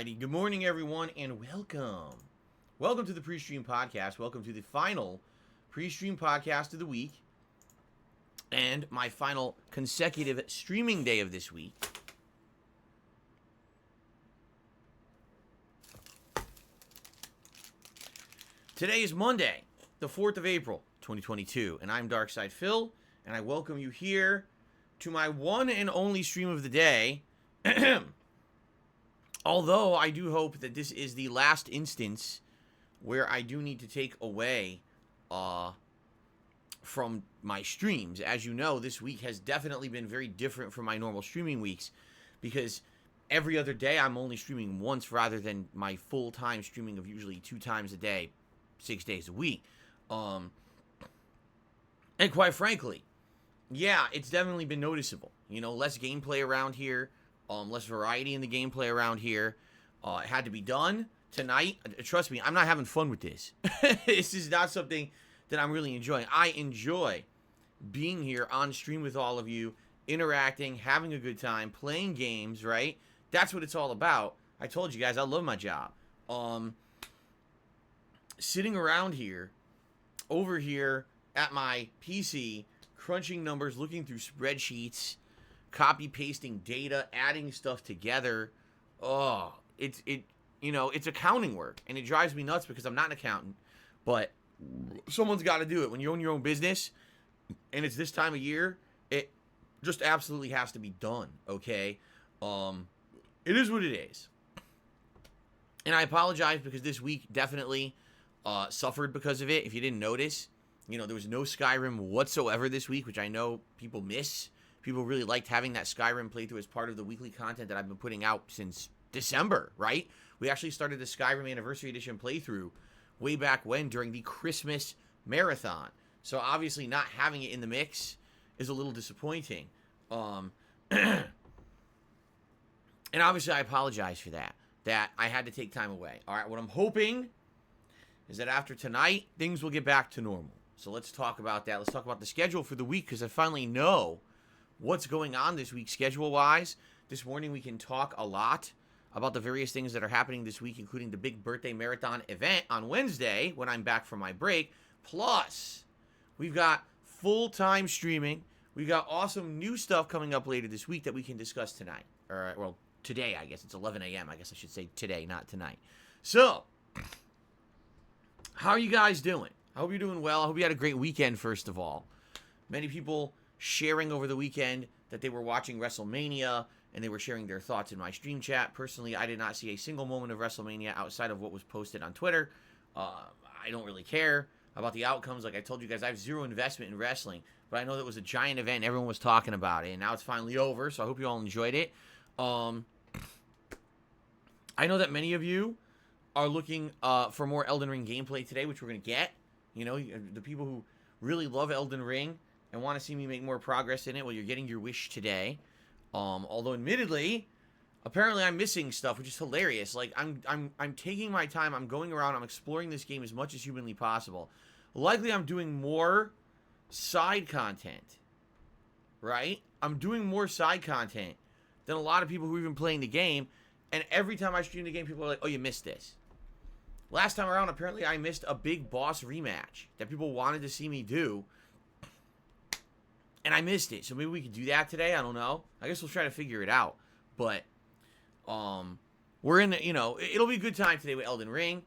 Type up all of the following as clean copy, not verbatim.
Alrighty, good morning everyone and welcome. Welcome to the PreStream podcast. Welcome to the final PreStream podcast of the week and my final consecutive streaming day of this week. Today is Monday, the 4th of April, 2022, and I'm Darkside Phil, and I welcome you here to my one and only stream of the day. Although I do hope that this is the last instance where I do need to take away from my streams. As you know, this week has definitely been very different from my normal streaming weeks because every other day I'm only streaming once rather than my full-time streaming of usually 2 times a day, 6 days a week. And quite frankly, yeah, it's definitely been noticeable. You know, less gameplay around here. Less variety in the gameplay around here. It had to be done tonight. Trust me, I'm not having fun with this. This is not something that I'm really enjoying. I enjoy being here on stream with all of you, interacting, having a good time, playing games, right? That's what it's all about. I told you guys, I love my job. Sitting around here, over here at my PC, crunching numbers, looking through spreadsheets, copy pasting data, adding stuff together. It's accounting work, and it drives me nuts because I'm not an accountant, but someone's got to do it. When you own your own business and it's this time of year, it just absolutely has to be done. Okay. It is what it is, and I apologize because this week definitely suffered because of it. If you didn't notice, there was no Skyrim whatsoever this week, which I know people miss. People really liked having that Skyrim playthrough as part of the weekly content that I've been putting out since December, right? We actually started the Skyrim Anniversary Edition playthrough way back when during the Christmas marathon. So obviously not having it in the mix is a little disappointing. And obviously I apologize for that I had to take time away. All right, what I'm hoping is that after tonight, things will get back to normal. So let's talk about that. Let's talk about the schedule for the week because I finally know what's going on this week schedule-wise. This morning we can talk a lot about the various things that are happening this week, including the big birthday marathon event on Wednesday when I'm back from my break. Plus, we've got full-time streaming. We've got awesome new stuff coming up later this week that we can discuss tonight. Well, today, I guess. It's 11 a.m. I guess I should say today, not tonight. So, how are you guys doing? I hope you're doing well. I hope you had a great weekend, first of all. Many people sharing over the weekend that they were watching WrestleMania and they were sharing their thoughts in my stream chat. Personally, I did not see a single moment of WrestleMania outside of what was posted on Twitter. I don't really care about the outcomes. Like I told you guys, I have zero investment in wrestling, but I know that it was a giant event. Everyone was talking about it, and now it's finally over, so I hope you all enjoyed it. I know that many of you are looking for more Elden Ring gameplay today, which we're going to get. The people who really love Elden Ring and want to see me make more progress in it, well, you're getting your wish today. Although admittedly, apparently I'm missing stuff, which is hilarious. Like I'm taking my time, I'm going around, I'm exploring this game as much as humanly possible. Likely I'm doing more side content, right? I'm doing more side content than a lot of people who are even playing the game, and every time I stream the game, people are like, oh, you missed this. Last time around, apparently I missed a big boss rematch that people wanted to see me do, and I missed it. So maybe we could do that today. I don't know. I guess we'll try to figure it out. But we're in the, it'll be a good time today with Elden Ring.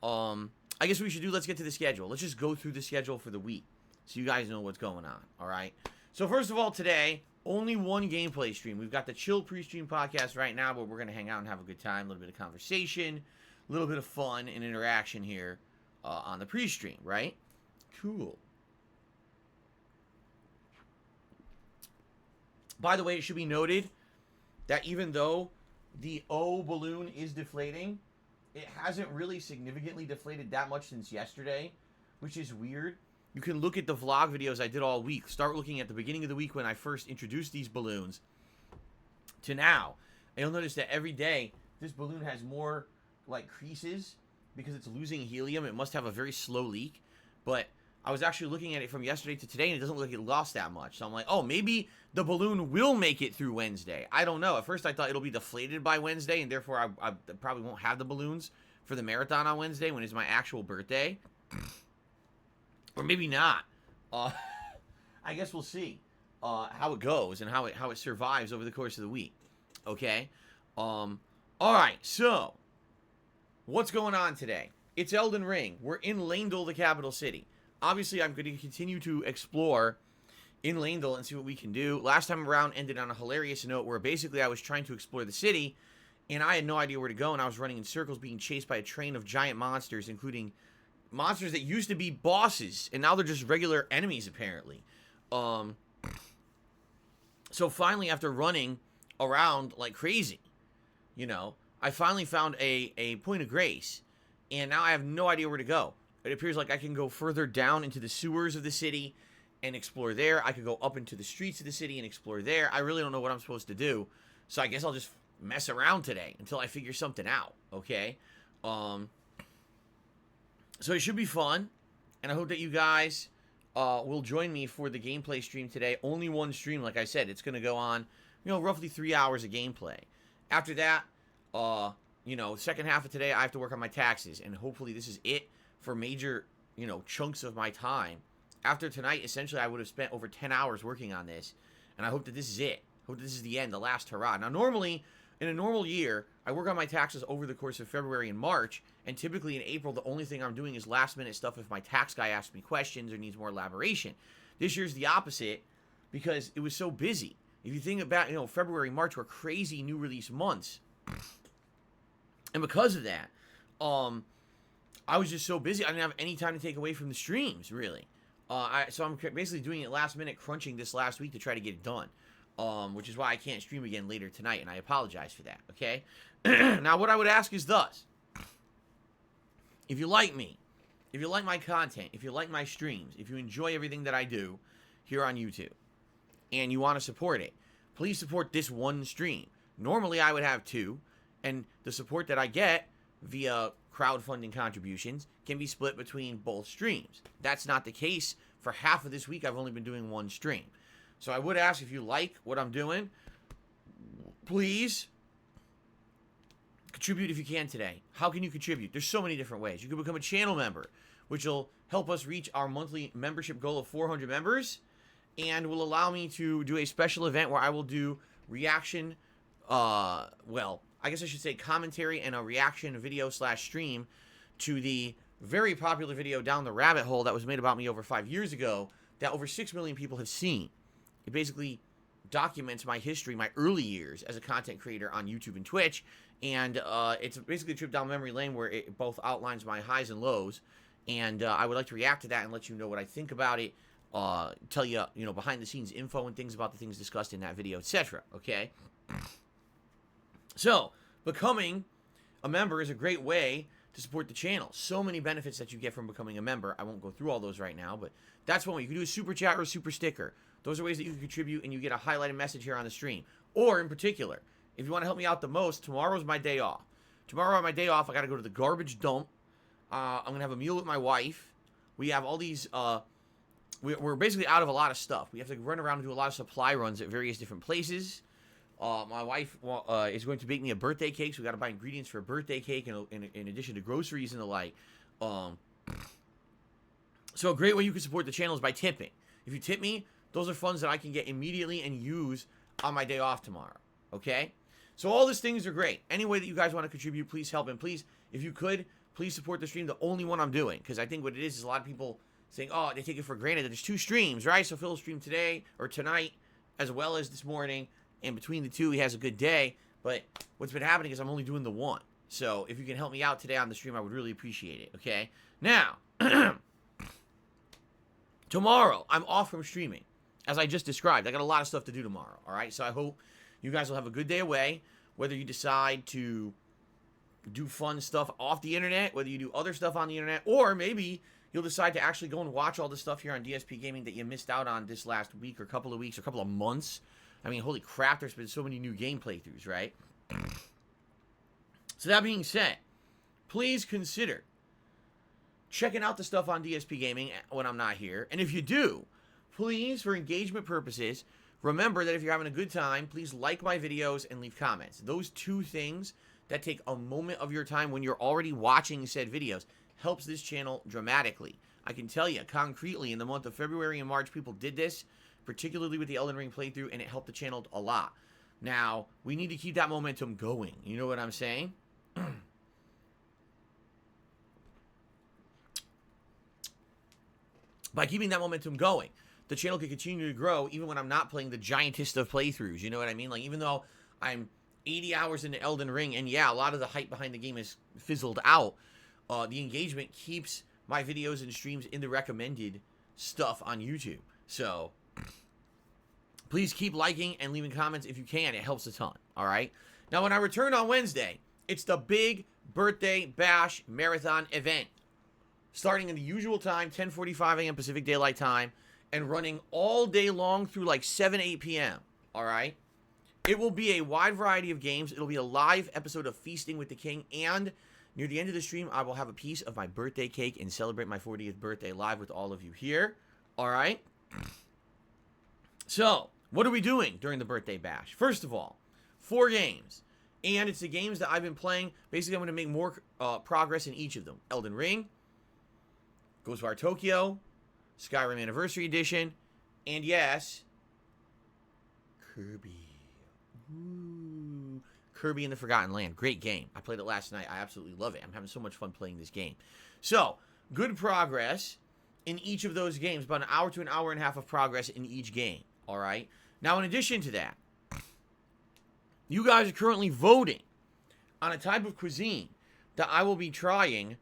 I guess what we should do, let's get to the schedule. Let's just go through the schedule for the week so you guys know what's going on. All right. So first of all, today, only one gameplay stream. We've got the Chill PreStream podcast right now, but we're going to hang out and have a good time, a little bit of conversation, a little bit of fun and interaction here on the PreStream, right? Cool. By the way, it should be noted that even though the O balloon is deflating, it hasn't really significantly deflated that much since yesterday, which is weird. You can look at the vlog videos I did all week. Start looking at the beginning of the week when I first introduced these balloons to now. And you'll notice that every day, this balloon has more, creases because it's losing helium. It must have a very slow leak. But I was actually looking at it from yesterday to today, and it doesn't look like it lost that much. So I'm like, oh, maybe the balloon will make it through Wednesday. I don't know. At first, I thought it'll be deflated by Wednesday, and therefore I probably won't have the balloons for the marathon on Wednesday when it's my actual birthday. Or maybe not. I guess we'll see how it goes and how it survives over the course of the week. Okay? All right, so what's going on today? It's Elden Ring. We're in Leyndell, the capital city. Obviously, I'm going to continue to explore in Leyndell and see what we can do. Last time around ended on a hilarious note where basically I was trying to explore the city, and I had no idea where to go, and I was running in circles being chased by a train of giant monsters, including monsters that used to be bosses, and now they're just regular enemies, apparently. So finally, after running around like crazy, you know, I finally found a point of grace, and now I have no idea where to go. It appears like I can go further down into the sewers of the city and explore there. I could go up into the streets of the city and explore there. I really don't know what I'm supposed to do, so I guess I'll just mess around today until I figure something out, okay? So it should be fun, and I hope that you guys will join me for the gameplay stream today. Only one stream, like I said. It's going to go on, you know, roughly 3 hours of gameplay. After that, you know, second half of today, I have to work on my taxes, and hopefully this is it for major, you know, chunks of my time. After tonight, essentially, I would have spent over 10 hours working on this, and I hope that this is it. I hope that this is the end, the last hurrah. Now, normally, in a normal year, I work on my taxes over the course of February and March, and typically in April, the only thing I'm doing is last-minute stuff if my tax guy asks me questions or needs more elaboration. This year's the opposite because it was so busy. If you think about, you know, February, March were crazy new release months, and because of that, I was just so busy, I didn't have any time to take away from the streams, really. So I'm basically doing it last minute, crunching this last week to try to get it done. Which is why I can't stream again later tonight, and I apologize for that, okay? Now, what I would ask is thus. If you like me, if you like my content, if you like my streams, if you enjoy everything that I do here on YouTube, and you want to support it, please support this one stream. Normally, I would have two, and the support that I get via crowdfunding contributions can be split between both streams. That's not the case. For half of this week, I've only been doing one stream. So I would ask if you like what I'm doing, please contribute if you can today. How can you contribute? There's so many different ways. You can become a channel member, which will help us reach our monthly membership goal of 400 members, and will allow me to do a special event where I will do reaction, well, I guess I should say commentary and a reaction video / stream to the very popular video Down the Rabbit Hole that was made about me over 5 years ago that over 6 million people have seen. It basically documents my history, my early years as a content creator on YouTube and Twitch, and it's basically a trip down memory lane where it both outlines my highs and lows, and I would like to react to that and let you know what I think about it, tell you, you know, behind-the-scenes info and things about the things discussed in that video, etc., okay? So, becoming a member is a great way to support the channel. So many benefits that you get from becoming a member. I won't go through all those right now, but that's one way. You can do a super chat or a super sticker. Those are ways that you can contribute, and you get a highlighted message here on the stream. Or, in particular, if you want to help me out the most, tomorrow's my day off. Tomorrow on my day off, I got to go to the garbage dump. I'm going to have a meal with my wife. We have all these, we're basically out of a lot of stuff. We have to run around and do a lot of supply runs at various different places. My wife is going to bake me a birthday cake, so we got to buy ingredients for a birthday cake in addition to groceries and the like. So a great way you can support the channel is by tipping. If you tip me, those are funds that I can get immediately and use on my day off tomorrow, okay? So all these things are great. Any way that you guys want to contribute, please help. And please, if you could, please support the stream, the only one I'm doing. Because I think what it is a lot of people saying, oh, they take it for granted that there's 2 streams, right? So Phil's stream today or tonight as well as this morning. And between the 2, he has a good day. But what's been happening is I'm only doing the 1. So if you can help me out today on the stream, I would really appreciate it, okay? Now, tomorrow, I'm off from streaming. As I just described, I got a lot of stuff to do tomorrow, all right? So I hope you guys will have a good day away, whether you decide to do fun stuff off the internet, whether you do other stuff on the internet, or maybe you'll decide to actually go and watch all the stuff here on DSPGaming that you missed out on this last week or couple of weeks or couple of months. I mean, holy crap, there's been so many new game playthroughs, right? So that being said, please consider checking out the stuff on DSP Gaming when I'm not here. And if you do, please, for engagement purposes, remember that if you're having a good time, please like my videos and leave comments. Those two things that take a moment of your time when you're already watching said videos helps this channel dramatically. I can tell you concretely, in the month of February and March, people did this, particularly with the Elden Ring playthrough, and it helped the channel a lot. Now, we need to keep that momentum going. You know what I'm saying? By keeping that momentum going, the channel can continue to grow even when I'm not playing the giantest of playthroughs. You know what I mean? Like, even though I'm 80 hours into Elden Ring, and yeah, a lot of the hype behind the game is fizzled out, the engagement keeps my videos and streams in the recommended stuff on YouTube. So, please keep liking and leaving comments if you can. It helps a ton, all right? Now, when I return on Wednesday, it's the big birthday bash marathon event. Starting in the usual time, 10:45 a.m. Pacific Daylight Time, and running all day long through like 7, 8 p.m., all right? It will be a wide variety of games. It'll be a live episode of Feasting with the King, and near the end of the stream, I will have a piece of my birthday cake and celebrate my 40th birthday live with all of you here, all right? So, what are we doing during the birthday bash? First of all, 4 games, and it's the games that I've been playing. Basically, I'm going to make more progress in each of them. Elden Ring, Ghostwire Tokyo, Skyrim Anniversary Edition, and yes, Kirby. Ooh. Kirby in the Forgotten Land. Great game. I played it last night. I absolutely love it. I'm having so much fun playing this game. So, good progress in each of those games. About an hour to an hour and a half of progress in each game. All right? Now, in addition to that, you guys are currently voting on a type of cuisine that I will be trying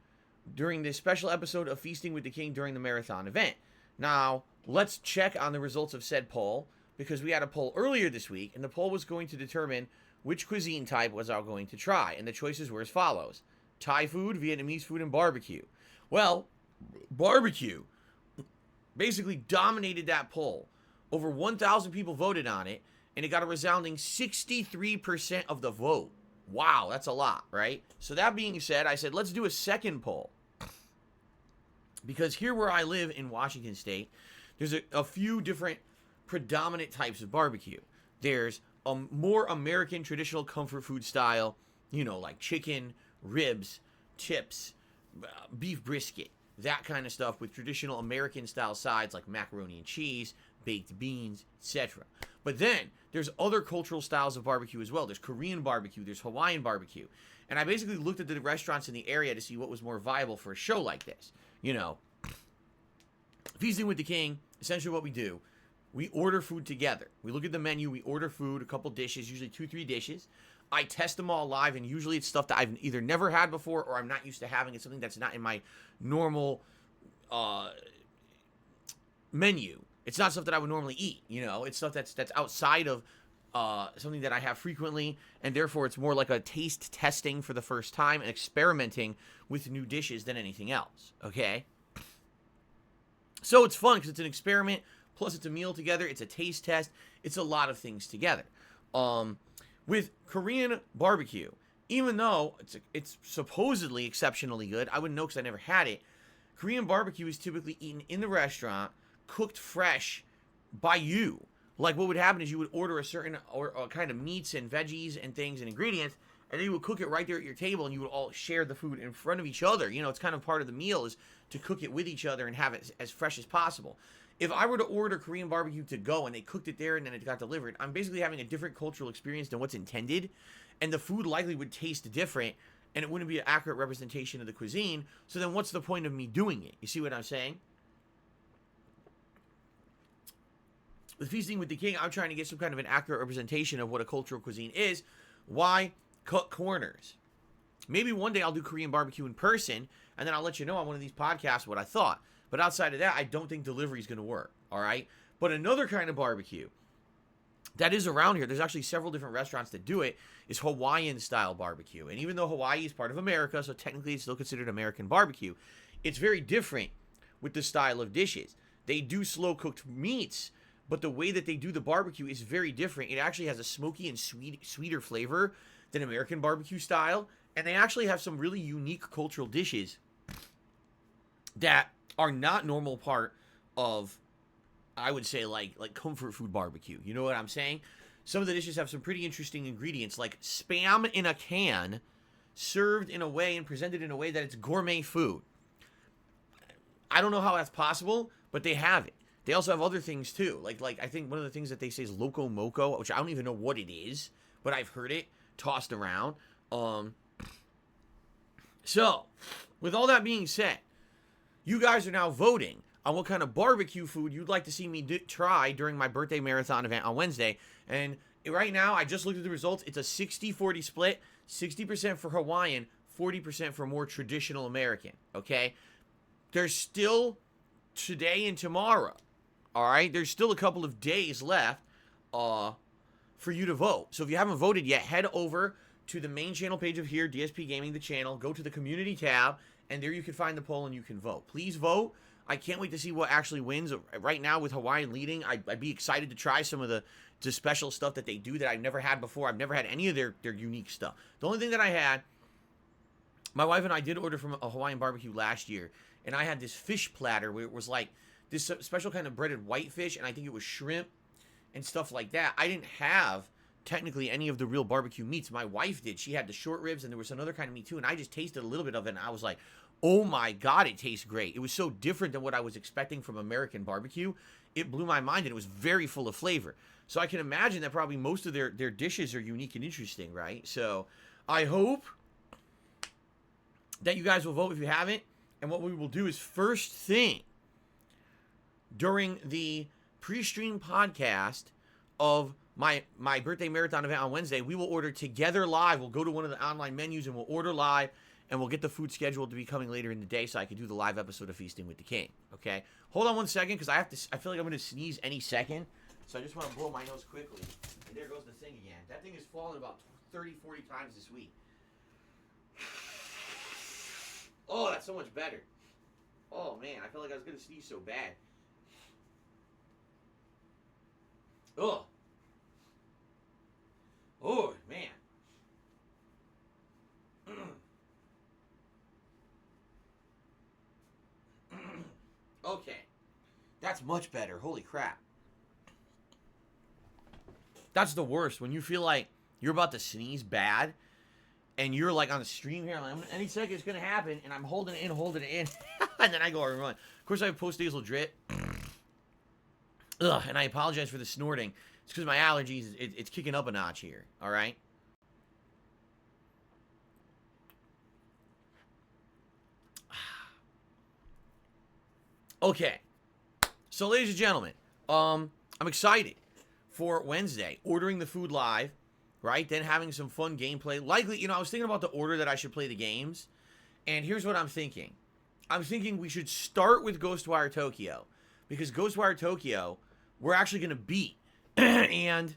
during this special episode of Feasting with the King during the marathon event. Now, let's check on the results of said poll, because we had a poll earlier this week, and the poll was going to determine which cuisine type was I going to try, and the choices were as follows: Thai food, Vietnamese food, and barbecue. Well, barbecue basically dominated that poll. Over 1,000 people voted on it, and it got a resounding 63% of the vote. Wow, that's a lot, right? So that being said, I said, let's do a second poll. Because here where I live in Washington State, there's a few different predominant types of barbecue. There's a more American traditional comfort food style, you know, like chicken, ribs, chips, beef brisket, that kind of stuff, with traditional American style sides like macaroni and cheese, baked beans, etc. But then there's other cultural styles of barbecue as well. There's Korean barbecue, there's Hawaiian barbecue. And I basically looked at the restaurants in the area to see what was more viable for a show like this. You know, Feasting with the King, essentially what we do, we order food together. We look at the menu, we order food, a couple dishes, usually 2-3 dishes. I test them all live, and usually it's stuff that I've either never had before or I'm not used to having. It's something that's not in my normal menu. It's not stuff that I would normally eat, you know. It's stuff that's outside of something that I have frequently, and therefore it's more like a taste testing for the first time and experimenting with new dishes than anything else, okay? So it's fun because it's an experiment, plus it's a meal together, it's a taste test, it's a lot of things together. With Korean barbecue, even though it's supposedly exceptionally good, I wouldn't know because I never had it. Korean barbecue is typically eaten in the restaurant, cooked fresh by you. Like, what would happen is you would order a certain or kind of meats and veggies and things and ingredients, and then you would cook it right there at your table, and you would all share the food in front of each other. You know, it's kind of part of the meal is to cook it with each other and have it as fresh as possible. If I were to order Korean barbecue to go and they cooked it there and then it got delivered, I'm basically having a different cultural experience than what's intended, and the food likely would taste different, and it wouldn't be an accurate representation of the cuisine. So then what's the point of me doing it? You see what I'm saying? With Feasting with the King, I'm trying to get some kind of an accurate representation of what a cultural cuisine is. Why cut corners? Maybe one day I'll do Korean barbecue in person, and then I'll let you know on one of these podcasts what I thought. But outside of that, I don't think delivery is going to work, all right? But another kind of barbecue that is around here, there's actually several different restaurants that do it, is Hawaiian-style barbecue. And even though Hawaii is part of America, so technically it's still considered American barbecue, it's very different with the style of dishes. They do slow-cooked meats, but the way that they do the barbecue is very different. It actually has a smoky and sweeter flavor than American barbecue style, and they actually have some really unique cultural dishes that are not normal part of, I would say, like comfort food barbecue. You know what I'm saying? Some of the dishes have some pretty interesting ingredients, like Spam in a can, served in a way and presented in a way that it's gourmet food. I don't know how that's possible, but they have it. They also have other things too. Like I think one of the things that they say is Loco Moco, which I don't even know what it is, but I've heard it tossed around. So, with all that being said, you guys are now voting on what kind of barbecue food you'd like to see me try during my birthday marathon event on Wednesday. And right now, I just looked at the results. It's a 60-40 split, 60% for Hawaiian, 40% for more traditional American, okay? There's still today and tomorrow, all right? There's still a couple of days left for you to vote. So if you haven't voted yet, head over to the main channel page of here, DSP Gaming, the channel. Go to the community tab, and there you can find the poll and you can vote. Please vote. I can't wait to see what actually wins. Right now, with Hawaiian leading, I'd be excited to try some of the special stuff that they do that I've never had before. I've never had any of their unique stuff. The only thing that I had, my wife and I did order from a Hawaiian barbecue last year, and I had this fish platter where it was like this special kind of breaded whitefish, and I think it was shrimp and stuff like that. I didn't have technically any of the real barbecue meats. My wife did. She had the short ribs, and there was another kind of meat too, and I just tasted a little bit of it, and I was like, oh my God, it tastes great. It was so different than what I was expecting from American barbecue. It blew my mind, and it was very full of flavor. So I can imagine that probably most of their dishes are unique and interesting, right? So I hope that you guys will vote if you haven't. And what we will do is, first thing during the pre-stream podcast of my birthday marathon event on Wednesday, we will order together live. We'll go to one of the online menus and we'll order live, and we'll get the food scheduled to be coming later in the day so I can do the live episode of Feasting with the King. Okay? Hold on one second, because I feel like I'm going to sneeze any second. So I just want to blow my nose quickly. And there goes the thing again. That thing has fallen about 30, 40 times this week. Oh, that's so much better. Oh, man. I felt like I was going to sneeze so bad. Oh. Oh, man. Okay. That's much better. Holy crap. That's the worst. When you feel like you're about to sneeze bad, and you're like on the stream here, like, any second it's going to happen, and I'm holding it in, and then I go and run. Of course, I have post-nasal drip. Ugh, and I apologize for the snorting. It's because my allergies, it's kicking up a notch here, all right? Okay. So, ladies and gentlemen, I'm excited for Wednesday, ordering the food live, right? Then having some fun gameplay. Likely, I was thinking about the order that I should play the games, and here's what I'm thinking. I'm thinking we should start with Ghostwire Tokyo, because Ghostwire Tokyo, we're actually going to beat. And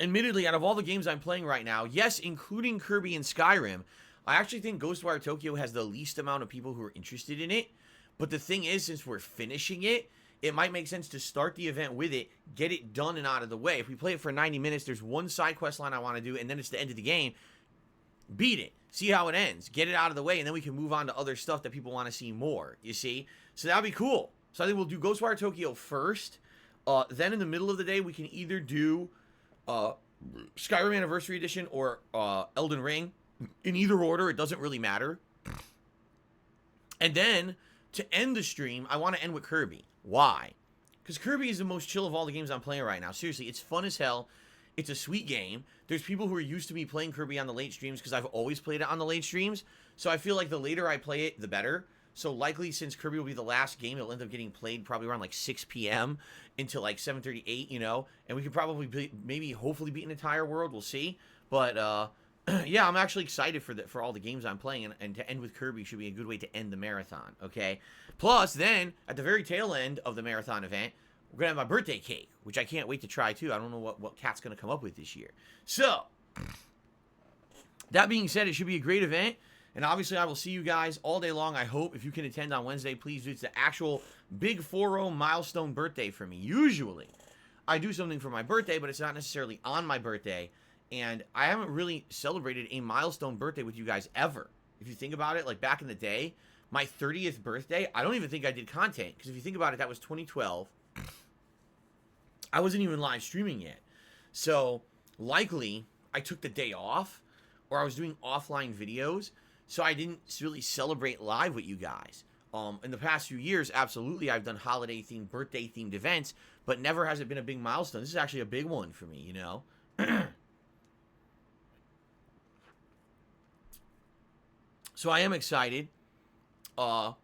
admittedly, out of all the games I'm playing right now, yes, including Kirby and Skyrim, I actually think Ghostwire Tokyo has the least amount of people who are interested in it. But the thing is, since we're finishing it, it might make sense to start the event with it, get it done and out of the way. If we play it for 90 minutes, there's one side quest line I want to do, and then it's the end of the game. Beat it. See how it ends. Get it out of the way, and then we can move on to other stuff that people want to see more, you see? So that'd be cool. So I think we'll do Ghostwire Tokyo first. Then in the middle of the day, we can either do Skyrim Anniversary Edition or Elden Ring. In either order, it doesn't really matter. And then, to end the stream, I want to end with Kirby. Why? Because Kirby is the most chill of all the games I'm playing right now. Seriously, it's fun as hell. It's a sweet game. There's people who are used to me playing Kirby on the late streams because I've always played it on the late streams. So I feel like the later I play it, the better. So likely, since Kirby will be the last game, it'll end up getting played probably around like 6 p.m. until like 7:38, and we could probably maybe hopefully beat an entire world. We'll see. But yeah, I'm actually excited for all the games I'm playing, and to end with Kirby should be a good way to end the marathon, okay? Plus, then, at the very tail end of the marathon event, we're going to have my birthday cake, which I can't wait to try, too. I don't know what Kat's going to come up with this year. So, that being said, it should be a great event, and obviously I will see you guys all day long, I hope. If you can attend on Wednesday, please do. It's the actual big 4-0 milestone birthday for me. Usually, I do something for my birthday, but it's not necessarily on my birthday. And I haven't really celebrated a milestone birthday with you guys ever. If you think about it, like back in the day, my 30th birthday, I don't even think I did content. Because if you think about it, that was 2012. I wasn't even live streaming yet. So, likely, I took the day off, or I was doing offline videos, so I didn't really celebrate live with you guys. In the past few years, absolutely, I've done holiday-themed, birthday-themed events, but never has it been a big milestone. This is actually a big one for me, you know? So I am excited to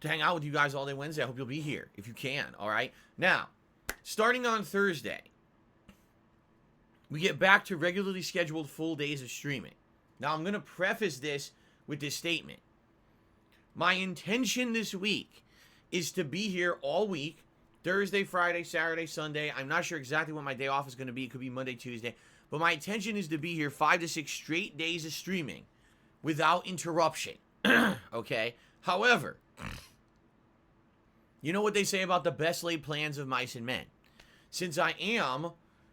hang out with you guys all day Wednesday. I hope you'll be here, if you can, all right? Now, starting on Thursday, we get back to regularly scheduled full days of streaming. Now, I'm going to preface this with this statement. My intention this week is to be here all week, Thursday, Friday, Saturday, Sunday. I'm not sure exactly what my day off is going to be. It could be Monday, Tuesday. But my intention is to be here 5 to 6 straight days of streaming without interruption. Okay? However, you know what they say about the best laid plans of mice and men. Since I am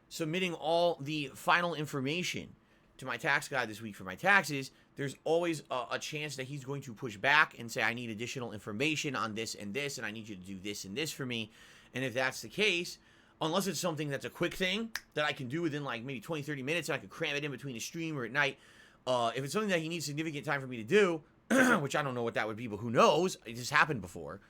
submitting all the final information to my tax guy this week for my taxes, there's always a chance that he's going to push back and say, I need additional information on this, and I need you to do this and this for me. And if that's the case, unless it's something that's a quick thing that I can do within like maybe 20, 30 minutes, and I could cram it in between a stream or at night, if it's something that he needs significant time for me to do, which I don't know what that would be, but who knows, it just happened before,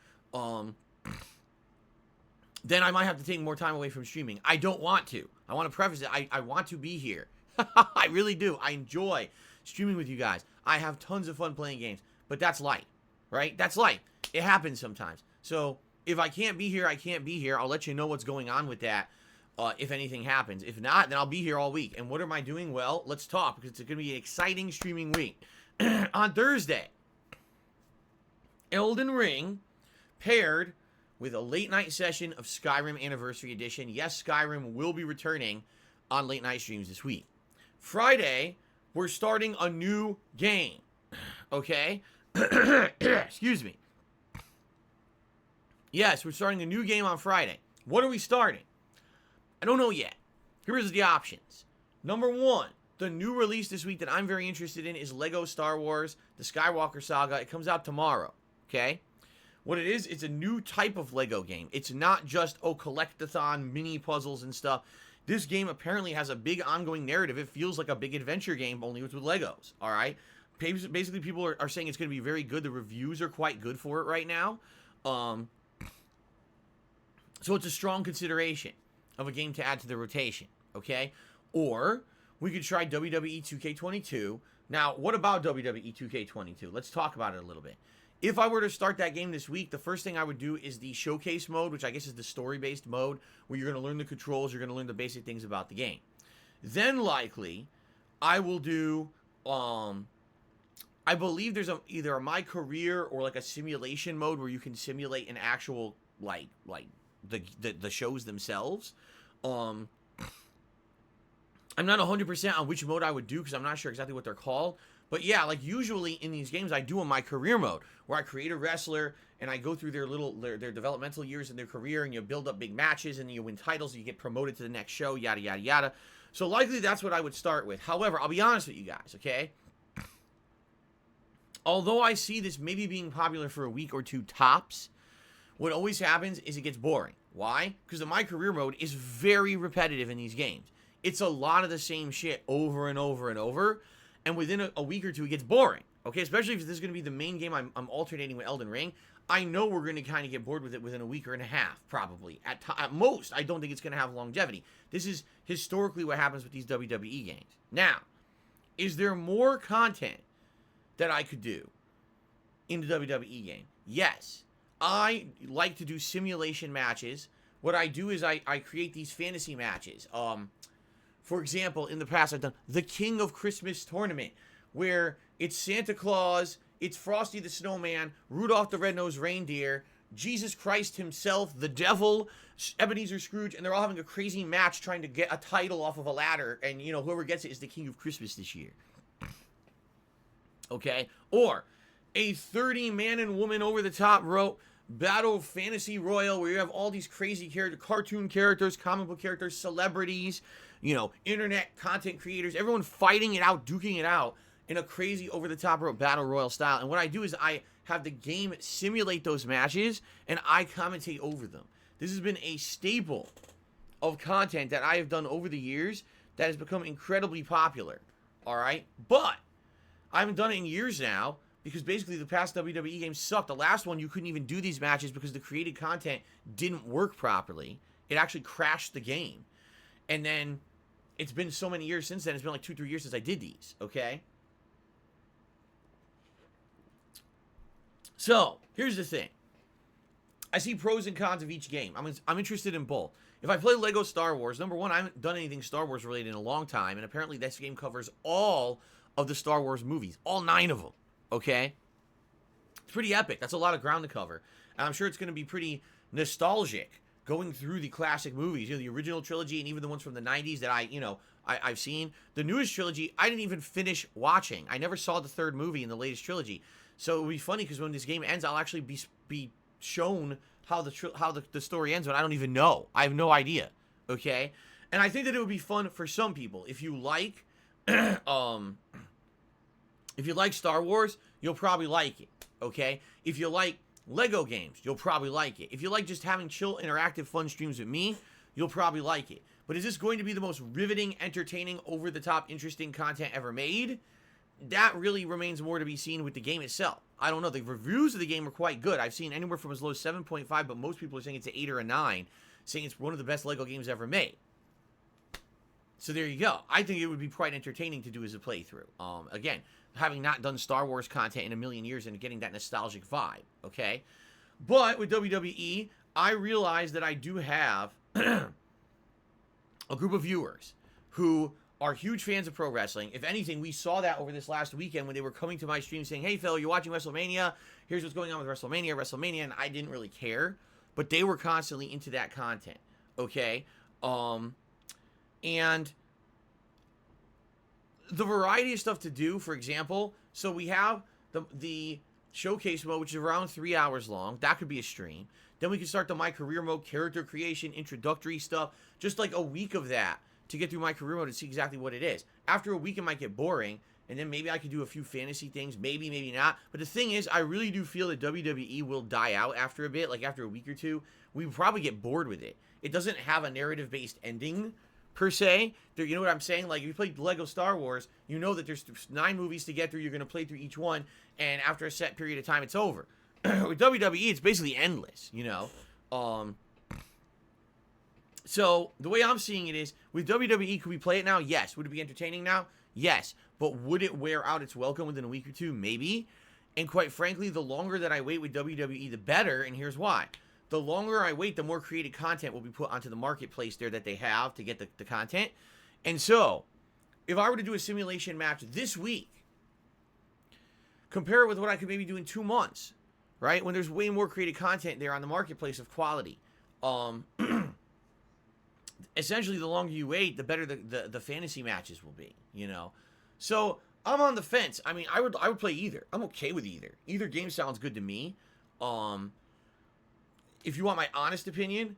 then I might have to take more time away from streaming. I don't want to. I want to preface it. I want to be here. I really do. I enjoy streaming with you guys. I have tons of fun playing games, but that's life, right? That's life. It happens sometimes. So if I can't be here, I can't be here. I'll let you know what's going on with that if anything happens. If not, then I'll be here all week. And what am I doing? Well, let's talk, because it's going to be an exciting streaming week. On Thursday, Elden Ring paired with a late night session of Skyrim Anniversary Edition. Yes, Skyrim will be returning on late night streams this week. Friday, we're starting a new game. Okay? Excuse me. Yes, we're starting a new game on Friday. What are we starting? I don't know yet. Here's the options. Number 1, the new release this week that I'm very interested in is Lego Star Wars, the Skywalker Saga. It comes out tomorrow. Okay? What it is, it's a new type of Lego game. It's not just, collect-a-thon, mini puzzles and stuff. This game apparently has a big ongoing narrative. It feels like a big adventure game, only it's with Legos, all right? Basically, people are saying it's going to be very good. The reviews are quite good for it right now. So it's a strong consideration of a game to add to the rotation, okay? Or we could try WWE 2K22. Now, what about WWE 2K22? Let's talk about it a little bit. If I were to start that game this week, the first thing I would do is the showcase mode, which I guess is the story-based mode, where you're going to learn the controls, you're going to learn the basic things about the game. Then, likely, I will do, I believe there's either a My Career or like a simulation mode where you can simulate an actual, like the shows themselves. I'm not 100% on which mode I would do, because I'm not sure exactly what they're called. But yeah, like usually in these games, I do a My Career mode, where I create a wrestler and I go through their developmental years in their career, and you build up big matches and you win titles and you get promoted to the next show, yada, yada, yada. So likely that's what I would start with. However, I'll be honest with you guys, okay? Although I see this maybe being popular for a week or two tops, what always happens is it gets boring. Why? Because the My Career mode is very repetitive in these games. It's a lot of the same shit over and over and over. And within a week or two, it gets boring, okay? Especially if this is going to be the main game I'm alternating with Elden Ring. I know we're going to kind of get bored with it within a week or and a half, probably. At most, I don't think it's going to have longevity. This is historically what happens with these WWE games. Now, is there more content that I could do in the WWE game? Yes. I like to do simulation matches. What I do is I create these fantasy matches. For example, in the past, I've done the King of Christmas tournament, where it's Santa Claus, it's Frosty the Snowman, Rudolph the Red-Nosed Reindeer, Jesus Christ himself, the devil, Ebenezer Scrooge, and they're all having a crazy match trying to get a title off of a ladder, and, you know, whoever gets it is the King of Christmas this year. Okay? Or a 30-man and woman over-the-top rope battle fantasy royal, where you have all these crazy characters, cartoon characters, comic book characters, celebrities, you know, internet content creators, everyone fighting it out, duking it out in a crazy over-the-top battle royal style. And what I do is I have the game simulate those matches, and I commentate over them. This has been a staple of content that I have done over the years that has become incredibly popular. All right? But I haven't done it in years now because basically the past WWE games sucked. The last one, you couldn't even do these matches because the created content didn't work properly. It actually crashed the game. And then it's been so many years since then. It's been like 2-3 years since I did these, okay? So, here's the thing. I see pros and cons of each game. I'm interested in both. If I play Lego Star Wars, number one, I haven't done anything Star Wars related in a long time, and apparently this game covers all of the Star Wars movies. All 9 of them, okay? It's pretty epic. That's a lot of ground to cover. And I'm sure it's going to be pretty nostalgic going through the classic movies, the original trilogy and even the ones from the 90s that I've seen. The newest trilogy, I didn't even finish watching. I never saw the 3rd movie in the latest trilogy. So it would be funny because when this game ends, I'll actually be shown how the story ends when I don't even know. I have no idea, okay? And I think that it would be fun for some people. If you like Star Wars, you'll probably like it, okay? If you like Lego games, you'll probably like it. If you like just having chill, interactive, fun streams with me, you'll probably like it. But is this going to be the most riveting, entertaining, over-the-top, interesting content ever made? That really remains more to be seen with the game itself. I don't know. The reviews of the game are quite good. I've seen anywhere from as low as 7.5, but most people are saying it's an 8 or a 9, saying it's one of the best Lego games ever made. So there you go. I think it would be quite entertaining to do as a playthrough. Again, having not done Star Wars content in a million years and getting that nostalgic vibe, okay? But with WWE, I realize that I do have a group of viewers who are huge fans of pro wrestling. If anything, we saw that over this last weekend when they were coming to my stream saying, hey, Phil, you're watching WrestleMania. Here's what's going on with WrestleMania, and I didn't really care. But they were constantly into that content, okay? And the variety of stuff to do, for example, so we have the showcase mode, which is around 3 hours long. That could be a stream. Then we can start the My Career mode, character creation, introductory stuff. Just like a week of that to get through My Career mode and see exactly what it is. After a week, it might get boring, and then maybe I could do a few fantasy things. Maybe, maybe not. But the thing is, I really do feel that WWE will die out after a bit, like after a week or two. We probably get bored with it. It doesn't have a narrative-based ending, per se. You know what I'm saying? Like, if you play Lego Star Wars, you know that there's 9 movies to get through. You're going to play through each one, and after a set period of time, it's over. With WWE, it's basically endless, you know? So, the way I'm seeing it is, with WWE, could we play it now? Yes. Would it be entertaining now? Yes. But would it wear out its welcome within a week or two? Maybe. And quite frankly, the longer that I wait with WWE, the better, and here's why. The longer I wait, the more created content will be put onto the marketplace there that they have to get the content. And so, if I were to do a simulation match this week, compare it with what I could maybe do in 2 months, right? When there's way more created content there on the marketplace of quality. Essentially, the longer you wait, the better the fantasy matches will be, you know? So, I'm on the fence. I mean, I would play either. I'm okay with either. Either game sounds good to me. If you want my honest opinion,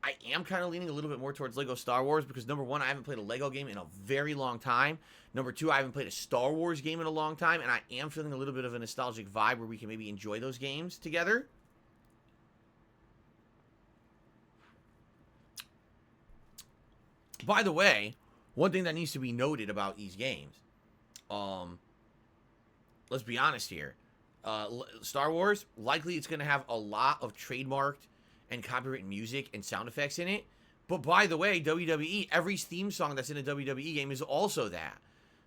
I am kind of leaning a little bit more towards Lego Star Wars because, number one, I haven't played a Lego game in a very long time. Number two, I haven't played a Star Wars game in a long time, and I am feeling a little bit of a nostalgic vibe where we can maybe enjoy those games together. By the way, one thing that needs to be noted about these games, let's be honest here, Star Wars, likely it's going to have a lot of trademarked and copyrighted music and sound effects in it. But by the way, WWE, every theme song that's in a WWE game is also that.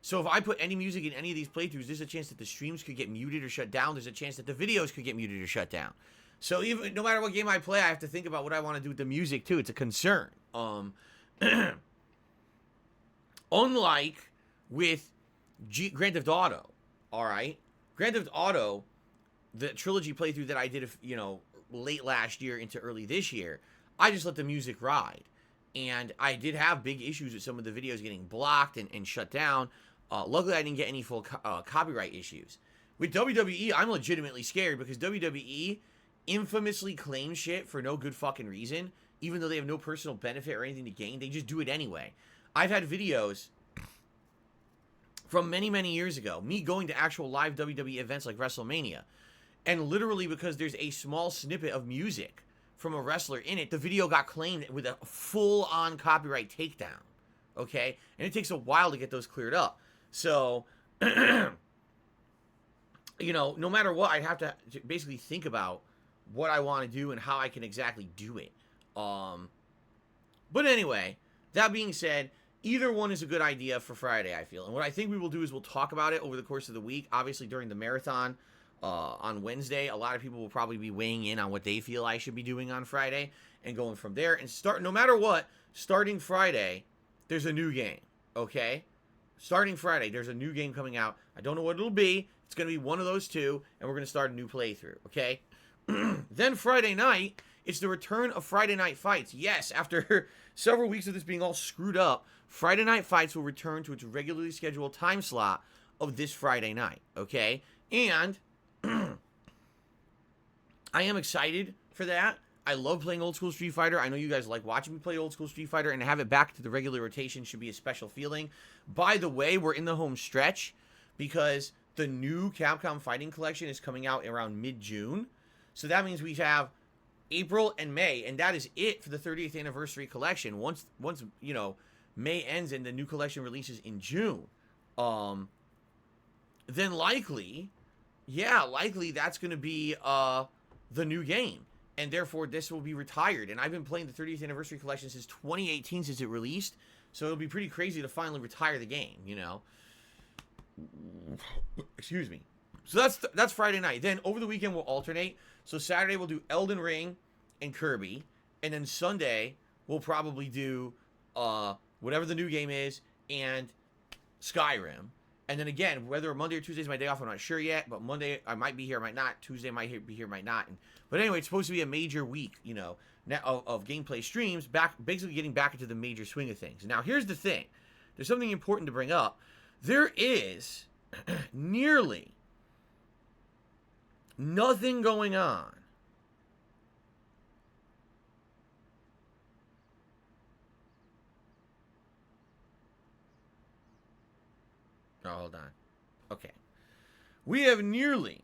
So if I put any music in any of these playthroughs, there's a chance that the streams could get muted or shut down. There's a chance that the videos could get muted or shut down. So even no matter what game I play, I have to think about what I want to do with the music too. It's a concern. Unlike with Grand Theft Auto, all right? Grand Theft Auto, the trilogy playthrough that I did, late last year into early this year, I just let the music ride. And I did have big issues with some of the videos getting blocked and shut down. Luckily, I didn't get any full copyright issues. With WWE, I'm legitimately scared because WWE infamously claims shit for no good fucking reason, even though they have no personal benefit or anything to gain. They just do it anyway. I've had videos from many, many years ago. Me going to actual live WWE events like WrestleMania. And literally because there's a small snippet of music from a wrestler in it, the video got claimed with a full-on copyright takedown. Okay? And it takes a while to get those cleared up. So, you know, no matter what, I'd have to basically think about what I want to do and how I can exactly do it. But anyway, that being said, either one is a good idea for Friday, I feel. And what I think we will do is we'll talk about it over the course of the week. Obviously, during the marathon on Wednesday, a lot of people will probably be weighing in on what they feel I should be doing on Friday and going from there. And no matter what, starting Friday, there's a new game, okay? Starting Friday, there's a new game coming out. I don't know what it'll be. It's going to be one of those two, and we're going to start a new playthrough, okay? Then Friday night, it's the return of Friday Night Fights. Yes, after several weeks of this being all screwed up, Friday Night Fights will return to its regularly scheduled time slot of this Friday night, okay? And I am excited for that. I love playing old school Street Fighter. I know you guys like watching me play old school Street Fighter, and to have it back to the regular rotation should be a special feeling. By the way, we're in the home stretch because the new Capcom Fighting Collection is coming out around mid-June. So that means we have April and May, and that is it for the 30th anniversary collection. Once you know, May ends and the new collection releases in June, then likely that's going to be the new game. And therefore, this will be retired. And I've been playing the 30th anniversary collection since 2018, since it released. So it'll be pretty crazy to finally retire the game, you know. Excuse me. So that's Friday night. Then over the weekend, we'll alternate. So Saturday, we'll do Elden Ring and Kirby. And then Sunday, we'll probably do whatever the new game is and Skyrim. And then again, whether Monday or Tuesday is my day off, I'm not sure yet. But Monday, I might be here, might not. Tuesday, might be here, might not. But anyway, it's supposed to be a major week, you know, now of gameplay streams, basically getting back into the major swing of things. Now, here's the thing. There's something important to bring up. There is nearly nothing going on oh, hold on. Okay. We have nearly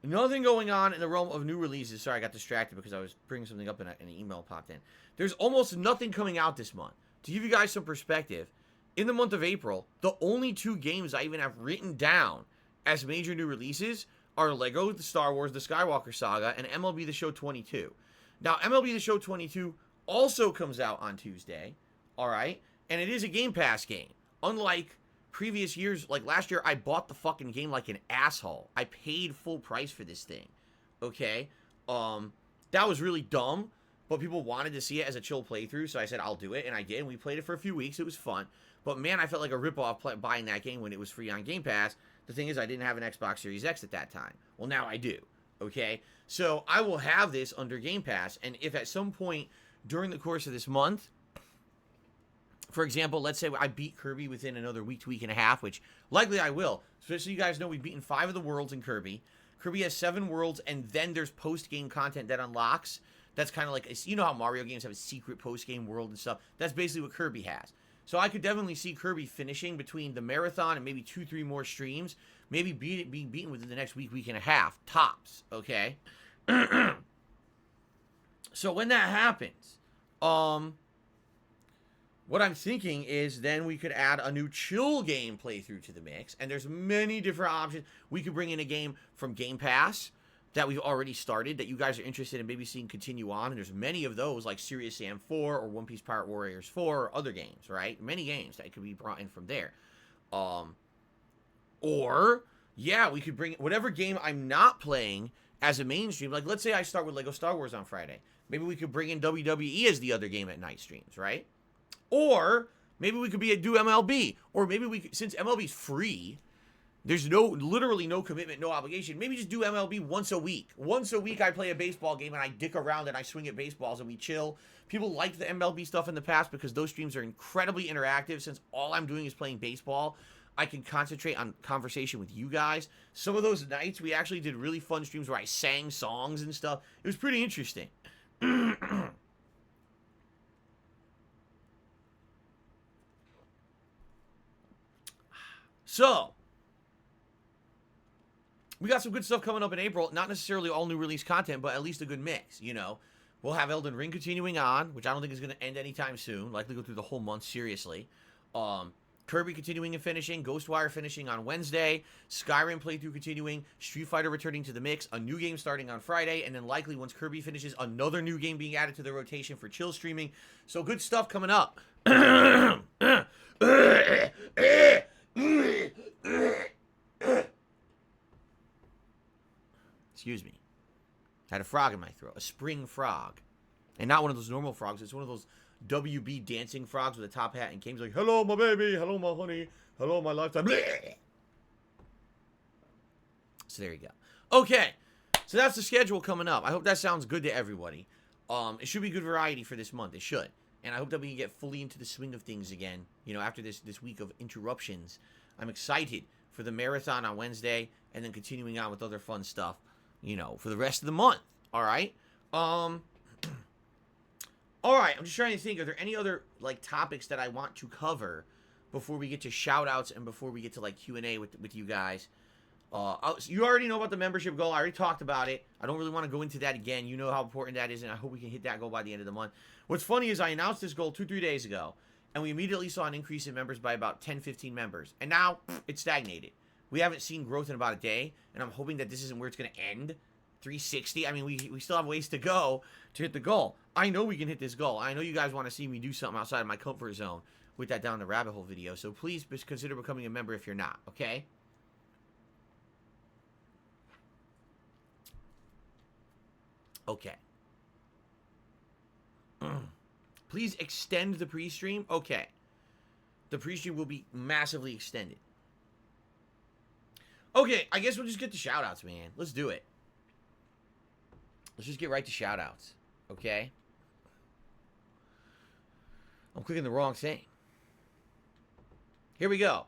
nothing going on in the realm of new releases. Sorry, I got distracted because I was bringing something up and an email popped in. There's almost nothing coming out this month. To give you guys some perspective, in the month of April, the only two games I even have written down as major new releases are Lego The Star Wars The Skywalker Saga and MLB The Show 22. Now, MLB The Show 22 also comes out on Tuesday, all right? And it is a Game Pass game. Unlike previous years, like last year, I bought the fucking game like an asshole. I paid full price for this thing, okay? That was really dumb, but people wanted to see it as a chill playthrough, so I said I'll do it, and I did, and we played it for a few weeks. It was fun. But man, I felt like a ripoff buying that game when it was free on Game Pass. The thing is, I didn't have an Xbox Series X at that time. Well, now I do, okay? So I will have this under Game Pass, and if at some point during the course of this month, for example, let's say I beat Kirby within another week to week and a half, which likely I will. So you guys know, we've beaten 5 of the worlds in Kirby. Kirby has 7 worlds, and then there's post-game content that unlocks. That's kind of like, you know how Mario games have a secret post-game world and stuff? That's basically what Kirby has. So I could definitely see Kirby finishing between the marathon and maybe 2-3 more streams. Maybe being beaten within the next week and a half. Tops, okay? So when that happens, what I'm thinking is then we could add a new chill game playthrough to the mix. And there's many different options. We could bring in a game from Game Pass that we've already started that you guys are interested in maybe seeing continue on. And there's many of those like Serious Sam 4 or One Piece Pirate Warriors 4 or other games, right? Many games that could be brought in from there. Or, yeah, we could bring whatever game I'm not playing as a mainstream. Like, let's say I start with Lego Star Wars on Friday. Maybe we could bring in WWE as the other game at night streams, right? Or maybe we could do MLB. Or maybe we could, since MLB's free, there's literally no commitment, no obligation. Maybe just do MLB once a week. Once a week I play a baseball game and I dick around and I swing at baseballs and we chill. People liked the MLB stuff in the past because those streams are incredibly interactive. Since all I'm doing is playing baseball, I can concentrate on conversation with you guys. Some of those nights we actually did really fun streams where I sang songs and stuff. It was pretty interesting. So, we got some good stuff coming up in April. Not necessarily all new release content, but at least a good mix, you know. We'll have Elden Ring continuing on, which I don't think is going to end anytime soon. Likely go through the whole month, seriously. Kirby continuing and finishing. Ghostwire finishing on Wednesday. Skyrim playthrough continuing. Street Fighter returning to the mix. A new game starting on Friday. And then likely, once Kirby finishes, another new game being added to the rotation for chill streaming. So good stuff coming up. Excuse me. Had a frog in my throat. A spring frog. And not one of those normal frogs. It's one of those WB dancing frogs with a top hat and canes like, hello, my baby. Hello, my honey. Hello, my lifetime. So there you go. Okay. So that's the schedule coming up. I hope that sounds good to everybody. It should be good variety for this month. It should. And I hope that we can get fully into the swing of things again. You know, after this week of interruptions. I'm excited for the marathon on Wednesday and then continuing on with other fun stuff. You know, for the rest of the month. All right. All right. I'm just trying to think. Are there any other like topics that I want to cover before we get to shoutouts and before we get to like Q&A with you guys? You already know about the membership goal. I already talked about it. I don't really want to go into that again. You know how important that is, and I hope we can hit that goal by the end of the month. What's funny is I announced this goal 2-3 days ago, and we immediately saw an increase in members by about 10-15 members, and now it's stagnated. We haven't seen growth in about a day, and I'm hoping that this isn't where it's going to end. 360. I mean, we still have ways to go to hit the goal. I know we can hit this goal. I know you guys want to see me do something outside of my comfort zone with that down the rabbit hole video. So please consider becoming a member if you're not, okay? Okay. Please extend the pre-stream. Okay. The pre-stream will be massively extended. Okay, I guess we'll just get to shoutouts, man. Let's do it. Let's just get right to shoutouts, okay? I'm clicking the wrong thing. Here we go.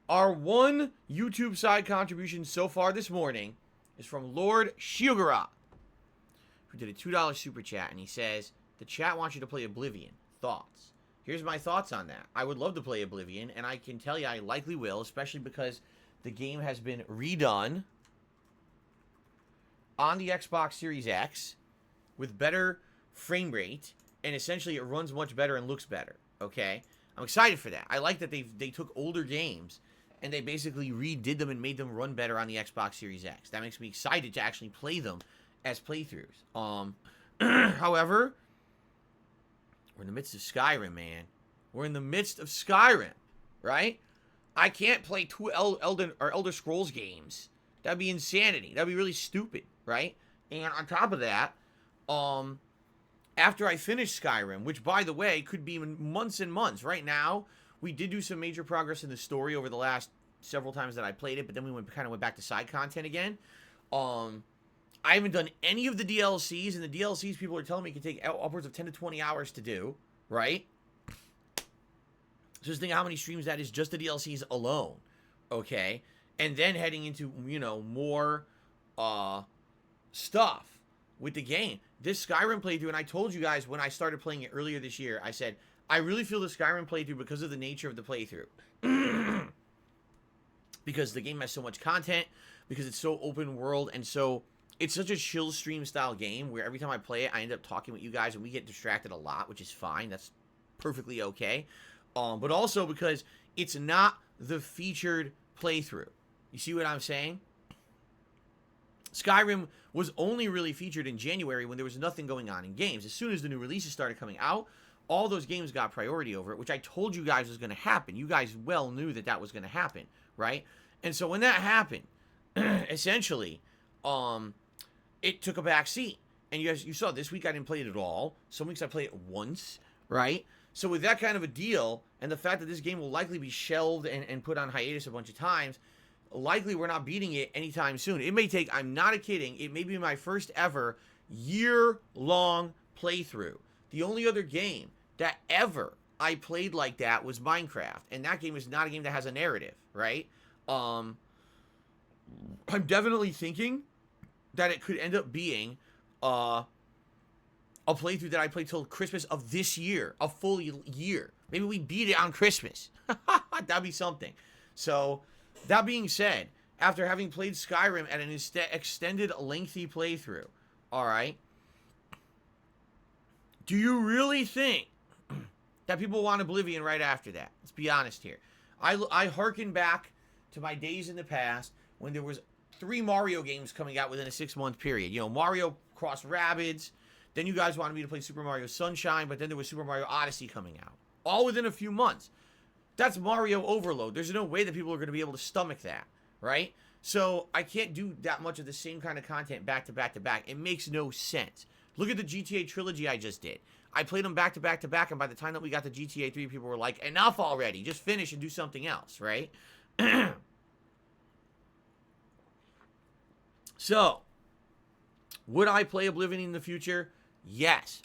Our one YouTube side contribution so far this morning is from Lord Shiogara, who did a $2 super chat, and he says, the chat wants you to play Oblivion. Thoughts? Here's my thoughts on that. I would love to play Oblivion, and I can tell you I likely will, especially because the game has been redone on the Xbox Series X with better frame rate, and essentially it runs much better and looks better, okay? I'm excited for that. I like that they took older games and they basically redid them and made them run better on the Xbox Series X. That makes me excited to actually play them as playthroughs. However, we're in the midst of Skyrim, man. We're in the midst of Skyrim, right? I can't play two Elder Scrolls games. That'd be insanity. That'd be really stupid, right? And on top of that, after I finish Skyrim, which, by the way, could be months and months. Right now, we did do some major progress in the story over the last several times that I played it, but then we kind of went back to side content again. I haven't done any of the DLCs, and the DLCs people are telling me can take upwards of 10 to 20 hours to do, right? So just think how many streams that is just the DLCs alone, okay? And then heading into, you know, more stuff with the game. This Skyrim playthrough, and I told you guys when I started playing it earlier this year, I said, I really feel the Skyrim playthrough because of the nature of the playthrough. Because the game has so much content, because it's so open world, and so it's such a chill stream style game where every time I play it, I end up talking with you guys, and we get distracted a lot, which is fine. That's perfectly okay. But also because it's not the featured playthrough. You see what I'm saying? Skyrim was only really featured in January when there was nothing going on in games. As soon as the new releases started coming out, all those games got priority over it, which I told you guys was going to happen. You guys well knew that that was going to happen, right? And so when that happened, essentially, it took a back seat. And you saw this week I didn't play it at all. Some weeks I played it once, right? So with that kind of a deal, and the fact that this game will likely be shelved and put on hiatus a bunch of times, likely we're not beating it anytime soon. It may take, I'm not kidding, it may be my first ever year-long playthrough. The only other game that ever I played like that was Minecraft, and that game is not a game that has a narrative, right? I'm definitely thinking that it could end up being a playthrough that I played till Christmas of this year, a full year. Maybe we beat it on Christmas. That'd be something. So, That being said, after having played Skyrim at an extended, lengthy playthrough, all right, do you really think that people want Oblivion right after that? Let's be honest here. I hearken back to my days in the past when there was 3 Mario games coming out within a 6-month period. You know, Mario Cross Rabbids. Then you guys wanted me to play Super Mario Sunshine, but then there was Super Mario Odyssey coming out. All within a few months. That's Mario overload. There's no way that people are going to be able to stomach that, right? So I can't do that much of the same kind of content back to back to back. It makes no sense. Look at the GTA trilogy I just did. I played them back to back to back, and by the time that we got to GTA 3, people were like, enough already. Just finish and do something else, right? So, would I play Oblivion in the future? Yes.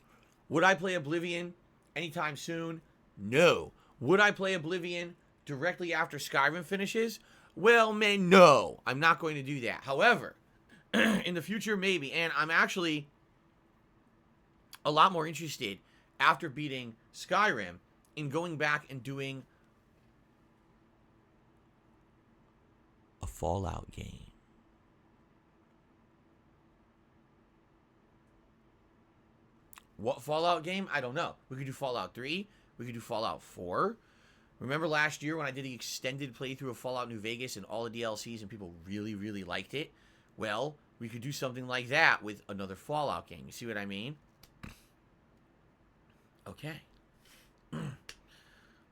Would I play Oblivion anytime soon? No. Would I play Oblivion directly after Skyrim finishes? Well, man, no. I'm not going to do that. However, in the future, maybe. And I'm actually a lot more interested, after beating Skyrim, in going back and doing a Fallout game. What Fallout game? I don't know. We could do Fallout 3. We could do Fallout 4. Remember last year when I did the extended playthrough of Fallout New Vegas and all the DLCs and people really, really liked it? Well, we could do something like that with another Fallout game. You see what I mean? Okay.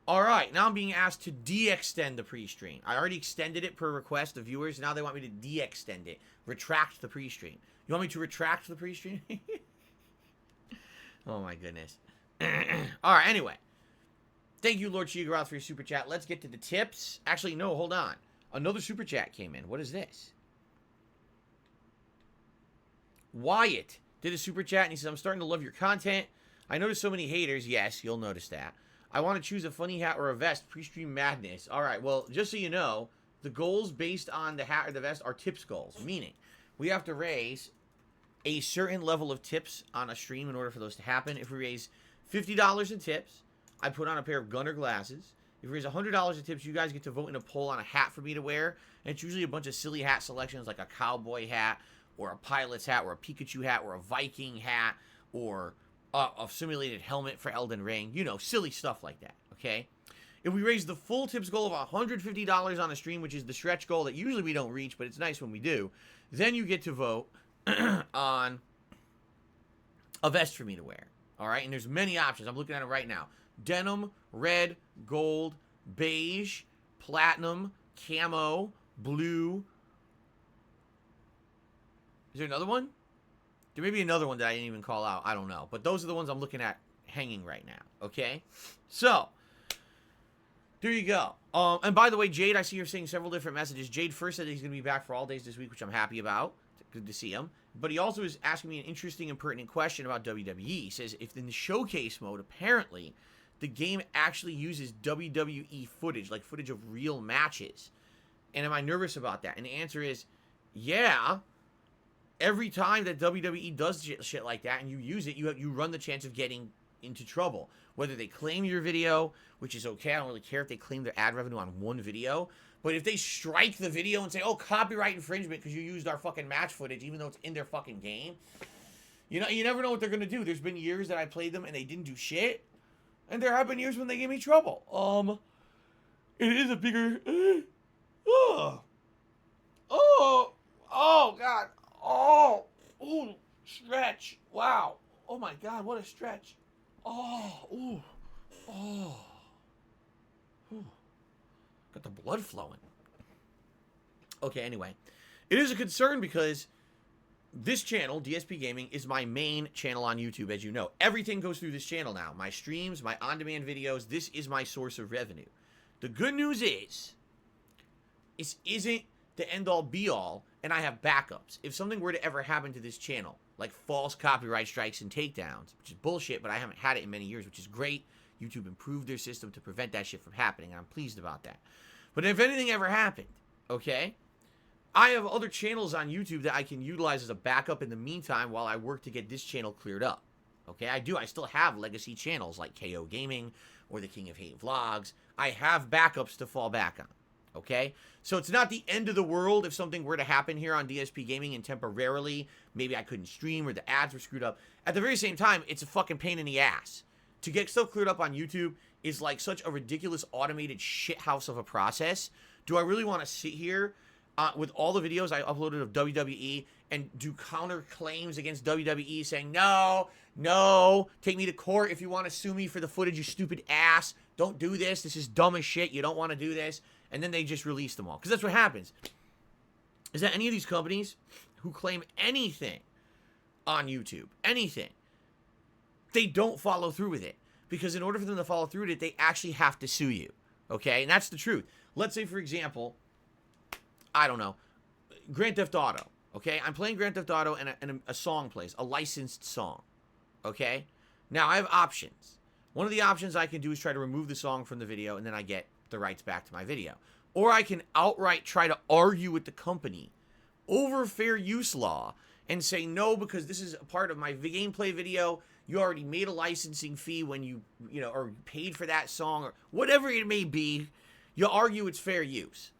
Alright, now I'm being asked to de-extend the pre-stream. I already extended it per request of viewers. Now they want me to de-extend it. Retract the pre-stream. You want me to retract the pre-stream? Oh my goodness. Alright, anyway. Thank you, Lord Shigaroth, for your super chat. Let's get to the tips. Actually, no, hold on. Another super chat came in. What is this? Wyatt did a super chat, and he says, I'm starting to love your content. I noticed so many haters. Yes, you'll notice that. I want to choose a funny hat or a vest. Pre-stream madness. Alright, well, just so you know, the goals based on the hat or the vest are tips goals. Meaning, we have to raise a certain level of tips on a stream in order for those to happen. If we raise $50 in tips, I put on a pair of Gunner glasses. If we raise $100 in tips, you guys get to vote in a poll on a hat for me to wear. And it's usually a bunch of silly hat selections like a cowboy hat or a pilot's hat or a Pikachu hat or a Viking hat or a simulated helmet for Elden Ring. You know, silly stuff like that, okay? If we raise the full tips goal of $150 on a stream, which is the stretch goal that usually we don't reach, but it's nice when we do, then you get to vote on a vest for me to wear. All right, and there's many options. I'm looking at it right now. Denim, red, gold, beige, platinum, camo, blue. Is there another one? There may be another one that I didn't even call out. I don't know. But those are the ones I'm looking at hanging right now. Okay? So, there you go. And by the way, Jade, I see you're saying several different messages. Jade first said that he's going to be back for all days this week, which I'm happy about. Good to see him. But he also is asking me an interesting and pertinent question about WWE. He says, if in the showcase mode, apparently, the game actually uses WWE footage, like footage of real matches. And am I nervous about that? And the answer is, yeah. Every time that WWE does shit like that and you use it, you run the chance of getting into trouble. Whether they claim your video, which is okay, I don't really care if they claim their ad revenue on one video. But if they strike the video and say, oh, copyright infringement because you used our fucking match footage, even though it's in their fucking game, you know, you never know what they're going to do. There's been years that I played them and they didn't do shit. And there have been years when they gave me trouble. It is a bigger... Oh, God. Ooh, stretch. Wow. Oh, my God, what a stretch. Ooh. Got the blood flowing. Okay, anyway. It is a concern because this channel, DSP Gaming, is my main channel on YouTube, as you know. Everything goes through this channel now. My streams, my on-demand videos, this is my source of revenue. The good news is, this isn't the end-all, be-all, and I have backups. If something were to ever happen to this channel, like false copyright strikes and takedowns, which is bullshit, but I haven't had it in many years, which is great. YouTube improved their system to prevent that shit from happening, and I'm pleased about that. But if anything ever happened, okay, I have other channels on YouTube that I can utilize as a backup in the meantime while I work to get this channel cleared up. Okay, I do. I still have legacy channels like KO Gaming or the King of Hate Vlogs. I have backups to fall back on. Okay? So it's not the end of the world if something were to happen here on DSP Gaming and temporarily maybe I couldn't stream or the ads were screwed up. At the very same time, it's a fucking pain in the ass. To get stuff cleared up on YouTube is like such a ridiculous automated shithouse of a process. Do I really want to sit here with all the videos I uploaded of WWE and do counter claims against WWE saying, no, take me to court if you want to sue me for the footage, you stupid ass. Don't do this. This is dumb as shit. You don't want to do this. And then they just release them all. Because that's what happens. Is that any of these companies who claim anything on YouTube, anything, they don't follow through with it. Because in order for them to follow through with it, they actually have to sue you. Okay? And that's the truth. Let's say, for example, I don't know, Grand Theft Auto. Okay? I'm playing Grand Theft Auto and a song plays, a licensed song. Okay? Now, I have options. One of the options I can do is try to remove the song from the video, and then I get the rights back to my video. Or I can outright try to argue with the company over fair use law and say, no, because this is a part of my gameplay video. You already made a licensing fee when you or paid for that song, or whatever it may be. You argue it's fair use.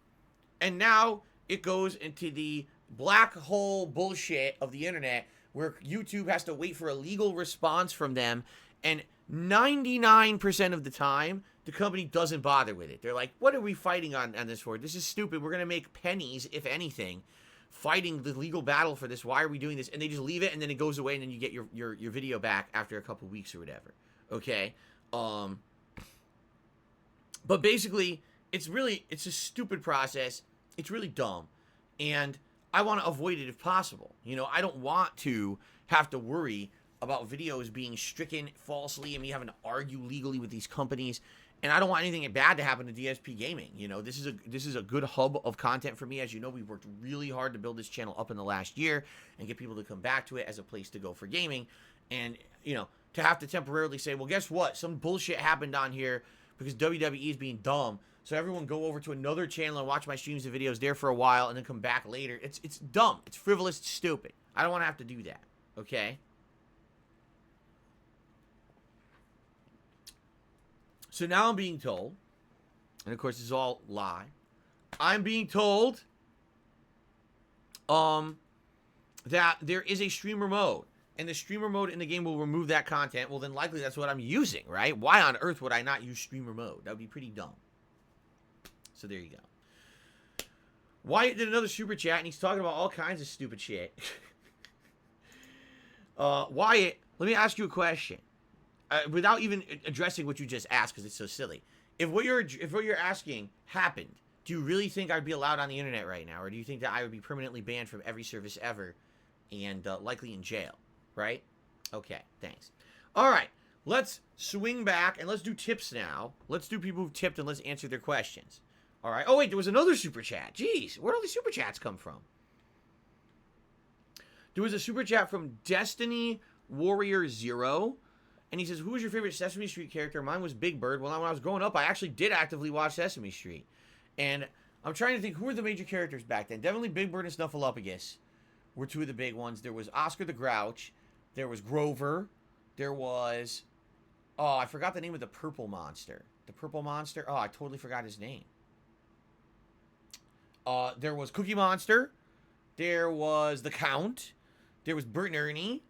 And now it goes into the black hole bullshit of the internet where YouTube has to wait for a legal response from them. And 99% of the time, the company doesn't bother with it. They're like, what are we fighting on this for? This is stupid. We're going to make pennies, if anything, fighting the legal battle for this. Why are we doing this? And they just leave it, and then it goes away, and then you get your video back after a couple weeks or whatever. Okay? But basically, it's a stupid process. It's really dumb. And I want to avoid it if possible. I don't want to have to worry about videos being stricken falsely and me having to argue legally with these companies. And I don't want anything bad to happen to DSP Gaming. This is a good hub of content for me. As you know, we've worked really hard to build this channel up in the last year and get people to come back to it as a place to go for gaming. And, to have to temporarily say, well, guess what? Some bullshit happened on here because WWE is being dumb. So everyone go over to another channel and watch my streams and videos there for a while and then come back later. It's dumb. It's frivolous. It's stupid. I don't want to have to do that. Okay? So now I'm being told, and of course this is all lie, I'm being told that there is a streamer mode, and the streamer mode in the game will remove that content. Well, then likely that's what I'm using, right? Why on earth would I not use streamer mode? That would be pretty dumb. So there you go. Wyatt did another super chat, and he's talking about all kinds of stupid shit. Wyatt, let me ask you a question. Without even addressing what you just asked, because it's so silly. If what you're asking happened, do you really think I'd be allowed on the internet right now, or do you think that I would be permanently banned from every service ever, and likely in jail? Right? Okay, thanks. All right, let's swing back and let's do tips now. Let's do people who've tipped and let's answer their questions. All right. Oh wait, there was another super chat. Jeez, where'd all these super chats come from? There was a super chat from Destiny Warrior 0. And he says, who was your favorite Sesame Street character? Mine was Big Bird. Well, when I was growing up, I actually did actively watch Sesame Street. And I'm trying to think, who were the major characters back then? Definitely Big Bird and Snuffleupagus were two of the big ones. There was Oscar the Grouch. There was Grover. There was... Oh, I forgot the name of the purple monster. The purple monster? Oh, I totally forgot his name. There was Cookie Monster. There was the Count. There was Bert and Ernie.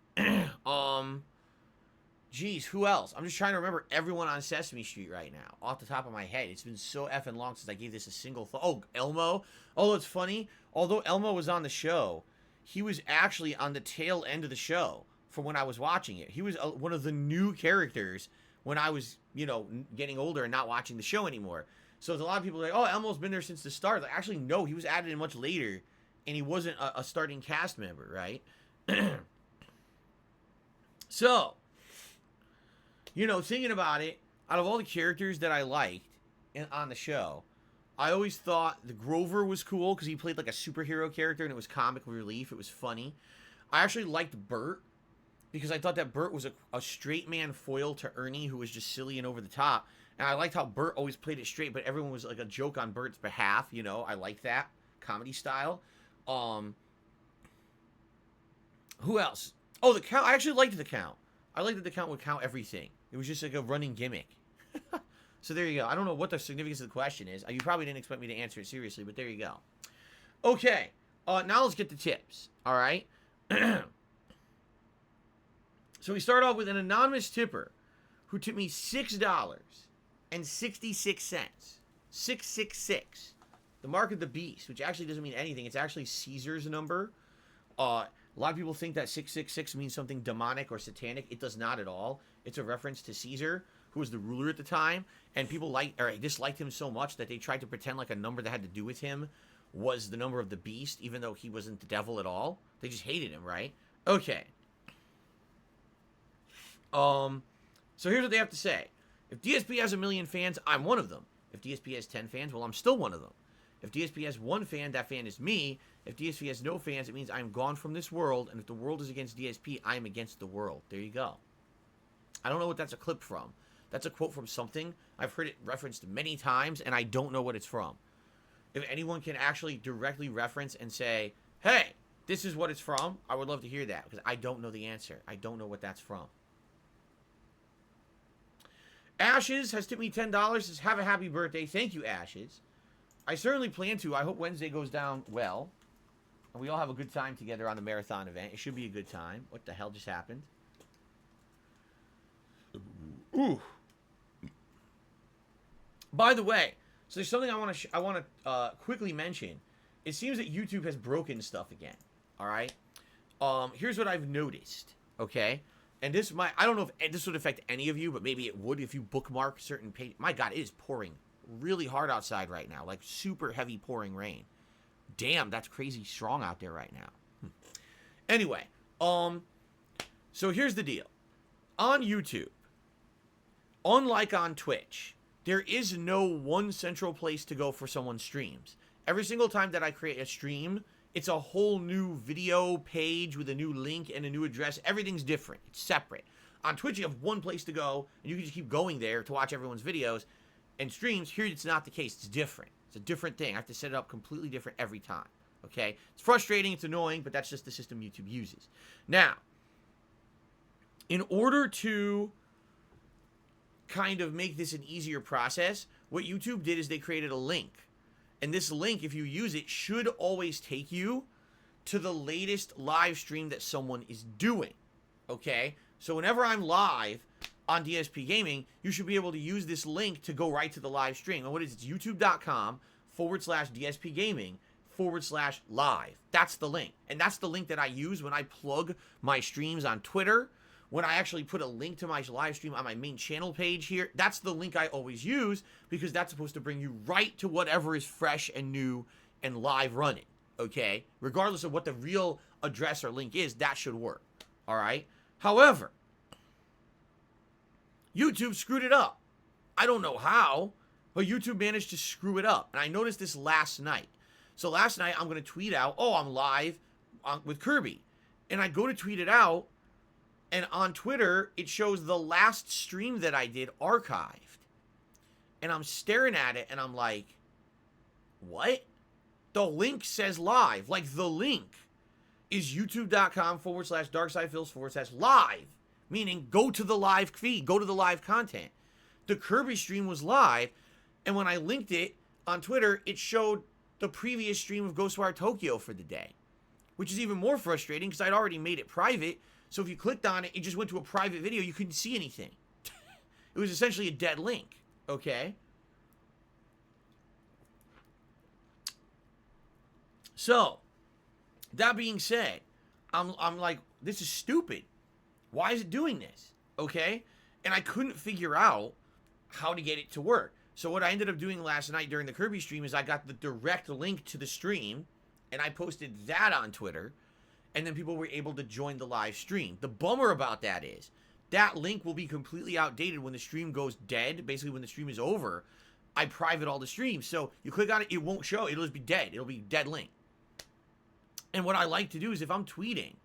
Jeez, who else? I'm just trying to remember everyone on Sesame Street right now, off the top of my head. It's been so effing long since I gave this a single thought. Oh, Elmo. Although it's funny, although Elmo was on the show, he was actually on the tail end of the show from when I was watching it. He was one of the new characters when I was, getting older and not watching the show anymore. So there's a lot of people like, oh, Elmo's been there since the start. Like, actually, no, he was added in much later, and he wasn't a starting cast member, right? So... thinking about it, out of all the characters that I liked on the show, I always thought the Grover was cool because he played like a superhero character and it was comic relief. It was funny. I actually liked Bert because I thought that Bert was a straight man foil to Ernie who was just silly and over the top. And I liked how Bert always played it straight, but everyone was like a joke on Bert's behalf. I liked that comedy style. Who else? Oh, the Count. I actually liked the Count. I liked that the Count would count everything. It was just like a running gimmick. So there you go. I don't know what the significance of the question is. You probably didn't expect me to answer it seriously, but there you go. Okay. Now let's get the tips. All right. So we start off with an anonymous tipper who tipped me $6.66. 666. The mark of the beast, which actually doesn't mean anything. It's actually Caesar's number. A lot of people think that 666 means something demonic or satanic. It does not at all. It's a reference to Caesar, who was the ruler at the time, and people disliked him so much that they tried to pretend like a number that had to do with him was the number of the beast, even though he wasn't the devil at all. They just hated him, right? Okay. So here's what they have to say. If DSP has 1 million fans, I'm one of them. If DSP has 10 fans, well, I'm still one of them. If DSP has 1 fan, that fan is me. If DSP has no fans, it means I'm gone from this world. And if the world is against DSP, I'm against the world. There you go. I don't know what that's a clip from. That's a quote from something. I've heard it referenced many times, and I don't know what it's from. If anyone can actually directly reference and say, hey, this is what it's from, I would love to hear that, because I don't know the answer. I don't know what that's from. Ashes has tipped me $10. Says, have a happy birthday. Thank you, Ashes. I certainly plan to. I hope Wednesday goes down well. And we all have a good time together on the marathon event. It should be a good time. What the hell just happened? Ooh. By the way, so there's something I want to quickly mention. It seems that YouTube has broken stuff again. All right. Here's what I've noticed. Okay. And this might, I don't know if this would affect any of you, but maybe it would if you bookmark certain page. My God, it is pouring really hard outside right now, like super heavy pouring rain. Damn, that's crazy strong out there right now. Anyway, so here's the deal. On YouTube, unlike on Twitch, there is no one central place to go for someone's streams. Every single time that I create a stream, it's a whole new video page with a new link and a new address. Everything's different. It's separate. On Twitch, you have one place to go, and you can just keep going there to watch everyone's videos and streams. Here, it's not the case. It's different. It's a different thing. I have to set it up completely different every time. Okay? It's frustrating. It's annoying, but that's just the system YouTube uses. Now, in order to kind of make this an easier process, what YouTube did is they created a link. And this link, if you use it, should always take you to the latest live stream that someone is doing. Okay? So whenever I'm live on DSPGaming, you should be able to use this link to go right to the live stream. And what is it? It's youtube.com/DSPGaming/live. That's the link. And that's the link that I use when I plug my streams on Twitter. When I actually put a link to my live stream on my main channel page here, that's the link I always use because that's supposed to bring you right to whatever is fresh and new and live running, okay? Regardless of what the real address or link is, that should work, all right? However, YouTube screwed it up. I don't know how, but YouTube managed to screw it up, and I noticed this last night. So last night, I'm going to tweet out, oh, I'm live with Kirby, and I go to tweet it out, and on Twitter, it shows the last stream that I did archived. And I'm staring at it, and I'm like, what? The link says live. Like, the link is youtube.com/darksidefills/live. Meaning, go to the live feed. Go to the live content. The Kirby stream was live, and when I linked it on Twitter, it showed the previous stream of Ghostwire Tokyo for the day. Which is even more frustrating, because I'd already made it private. So if you clicked on it, it just went to a private video. You couldn't see anything. It was essentially a dead link. Okay? So, that being said, I'm like, this is stupid. Why is it doing this? Okay? And I couldn't figure out how to get it to work. So what I ended up doing last night during the Kirby stream is I got the direct link to the stream, and I posted that on Twitter. And then people were able to join the live stream. The bummer about that is that link will be completely outdated when the stream goes dead. Basically, when the stream is over, I private all the streams. So you click on it, it won't show. It'll just be dead. It'll be dead link. And what I like to do is if I'm tweeting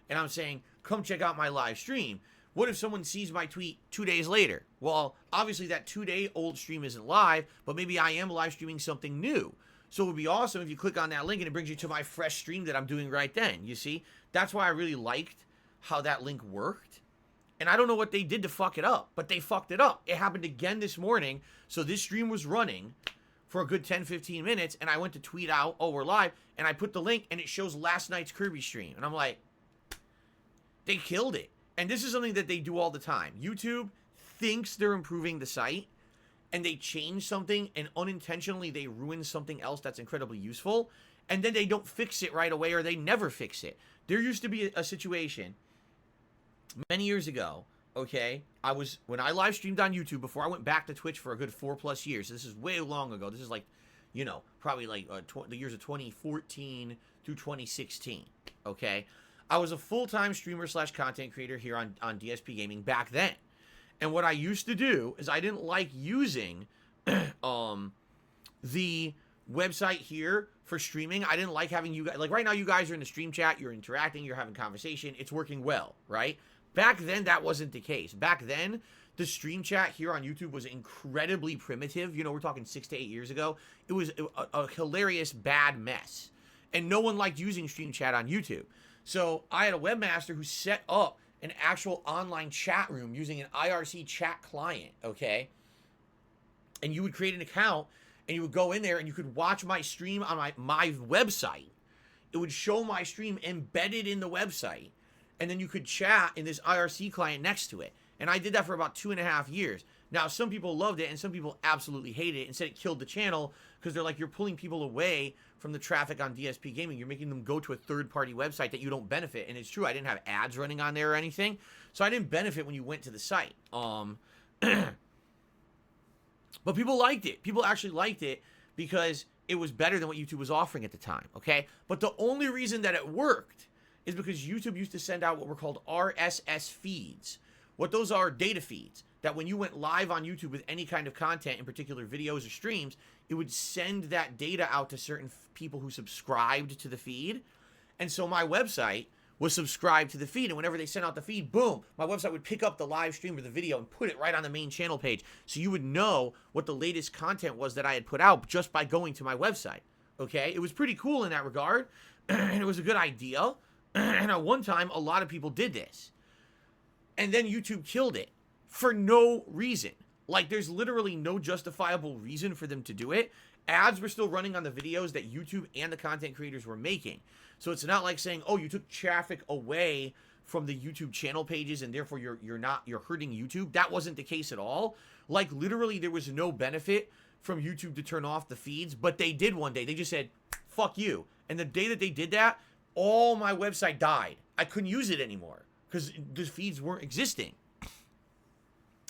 and I'm saying, come check out my live stream, what if someone sees my tweet 2 days later? Well, obviously that 2-day-old stream isn't live, but maybe I am live streaming something new. So it would be awesome if you click on that link and it brings you to my fresh stream that I'm doing right then. You see? That's why I really liked how that link worked. And I don't know what they did to fuck it up, but they fucked it up. It happened again this morning. So this stream was running for a good 10, 15 minutes, and I went to tweet out, oh, we're live, and I put the link, and it shows last night's Kirby stream. And I'm like, they killed it. And this is something that they do all the time. YouTube thinks they're improving the site, and they change something, and unintentionally they ruin something else that's incredibly useful, and then they don't fix it right away, or they never fix it. There used to be a situation many years ago, okay, when I live streamed on YouTube before I went back to Twitch for a good 4+ years. This is way long ago. This is like, you know, probably like the years of 2014 through 2016, okay? I was a full-time streamer / content creator here on DSPGaming back then. And what I used to do is I didn't like using the website here for streaming. I didn't like having you guys, like right now you guys are in the stream chat, you're interacting, you're having conversation, it's working well, right? Back then, that wasn't the case. Back then, the stream chat here on YouTube was incredibly primitive. You know, we're talking 6 to 8 years ago. It was a hilarious, bad mess. And no one liked using stream chat on YouTube. So I had a webmaster who set up an actual online chat room using an IRC chat client, okay? And you would create an account, and you would go in there, and you could watch my stream on my website. It would show my stream embedded in the website. And then you could chat in this IRC client next to it. And I did that for about 2.5 years. Now, some people loved it, and some people absolutely hated it and said it killed the channel because they're like, you're pulling people away from the traffic on DSPGaming. You're making them go to a third-party website that you don't benefit. And it's true, I didn't have ads running on there or anything. So I didn't benefit when you went to the site. But people liked it. People actually liked it because it was better than what YouTube was offering at the time, okay? But the only reason that it worked is because YouTube used to send out what were called RSS feeds. What those are data feeds that when you went live on YouTube with any kind of content, in particular videos or streams, it would send that data out to certain people who subscribed to the feed. And so my website was subscribed to the feed, and whenever they sent out the feed, boom, my website would pick up the live stream or the video and put it right on the main channel page. So you would know what the latest content was that I had put out just by going to my website, okay? It was pretty cool in that regard, and it was a good idea. And at one time, a lot of people did this. And then YouTube killed it for no reason. Like, there's literally no justifiable reason for them to do it. Ads were still running on the videos that YouTube and the content creators were making. So it's not like saying, oh, you took traffic away from the YouTube channel pages and therefore you're hurting YouTube. That wasn't the case at all. Like, literally, there was no benefit from YouTube to turn off the feeds, but they did one day. They just said, fuck you. And the day that they did that, all my website died. I couldn't use it anymore because the feeds weren't existing.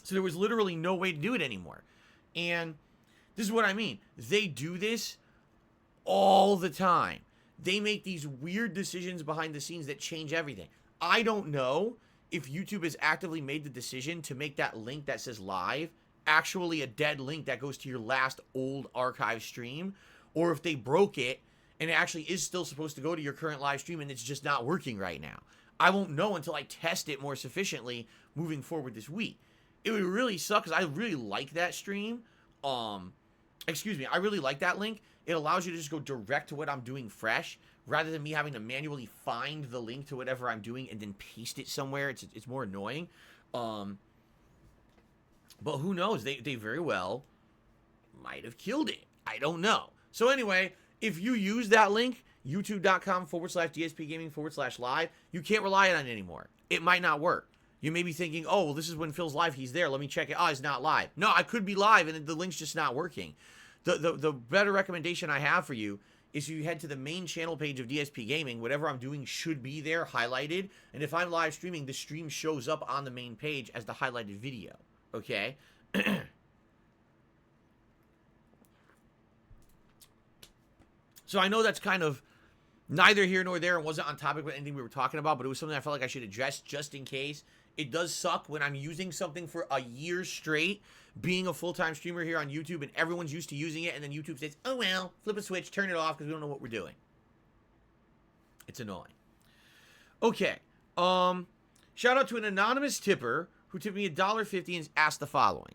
So there was literally no way to do it anymore. And this is what I mean. They do this all the time. They make these weird decisions behind the scenes that change everything. I don't know if YouTube has actively made the decision to make that link that says live actually a dead link that goes to your last old archive stream, or if they broke it and it actually is still supposed to go to your current live stream and it's just not working right now. I won't know until I test it more sufficiently moving forward this week. It would really suck because I really like that stream. I really like that link. It allows you to just go direct to what I'm doing fresh rather than me having to manually find the link to whatever I'm doing and then paste it somewhere. It's more annoying. But who knows? They very well might have killed it. I don't know. So anyway, if you use that link, youtube.com/DSPGaming/live, you can't rely on it anymore. It might not work. You may be thinking, oh, well, this is when Phil's live. He's there. Let me check it. Oh, he's not live. No, I could be live, and the link's just not working. The better recommendation I have for you is you head to the main channel page of DSP Gaming. Whatever I'm doing should be there, highlighted. And if I'm live streaming, the stream shows up on the main page as the highlighted video. Okay? So I know that's kind of neither here nor there and wasn't on topic with anything we were talking about, but it was something I felt like I should address just in case. It does suck when I'm using something for a year straight, being a full-time streamer here on YouTube, and everyone's used to using it, and then YouTube says, oh, well, flip a switch, turn it off, because we don't know what we're doing. It's annoying. Okay. Shout out to an anonymous tipper who tipped me $1.50 and asked the following.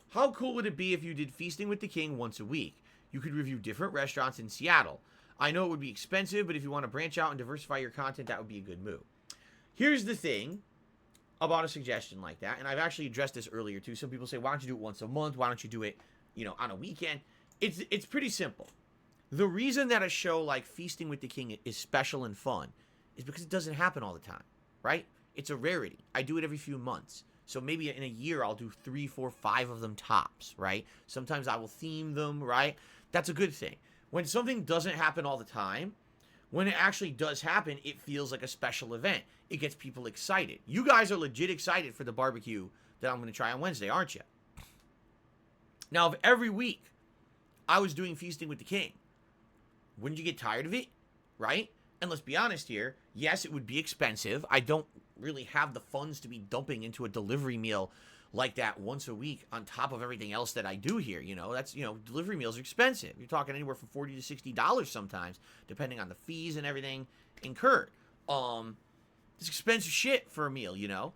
How cool would it be if you did Feasting with the King once a week? You could review different restaurants in Seattle. I know it would be expensive, but if you want to branch out and diversify your content, that would be a good move. Here's the thing. about a suggestion like that, and I've actually addressed this earlier too. Some people say, why don't you do it once a month? Why don't you do it, on a weekend? It's pretty simple. The reason that a show like Feasting with the King is special and fun is because it doesn't happen all the time, right? It's a rarity. I do it every few months. So maybe in a year, I'll do 3, 4, 5 of them tops, right? Sometimes I will theme them, right? That's a good thing. When something doesn't happen all the time, when it actually does happen, it feels like a special event. It gets people excited. You guys are legit excited for the barbecue that I'm going to try on Wednesday, aren't you? Now, if every week I was doing Feasting with the King, wouldn't you get tired of it, right? And let's be honest here, yes, it would be expensive. I don't really have the funds to be dumping into a delivery meal like that once a week on top of everything else that I do here. That's, delivery meals are expensive. You're talking anywhere from $40 to $60 sometimes, depending on the fees and everything incurred. It's expensive shit for a meal, to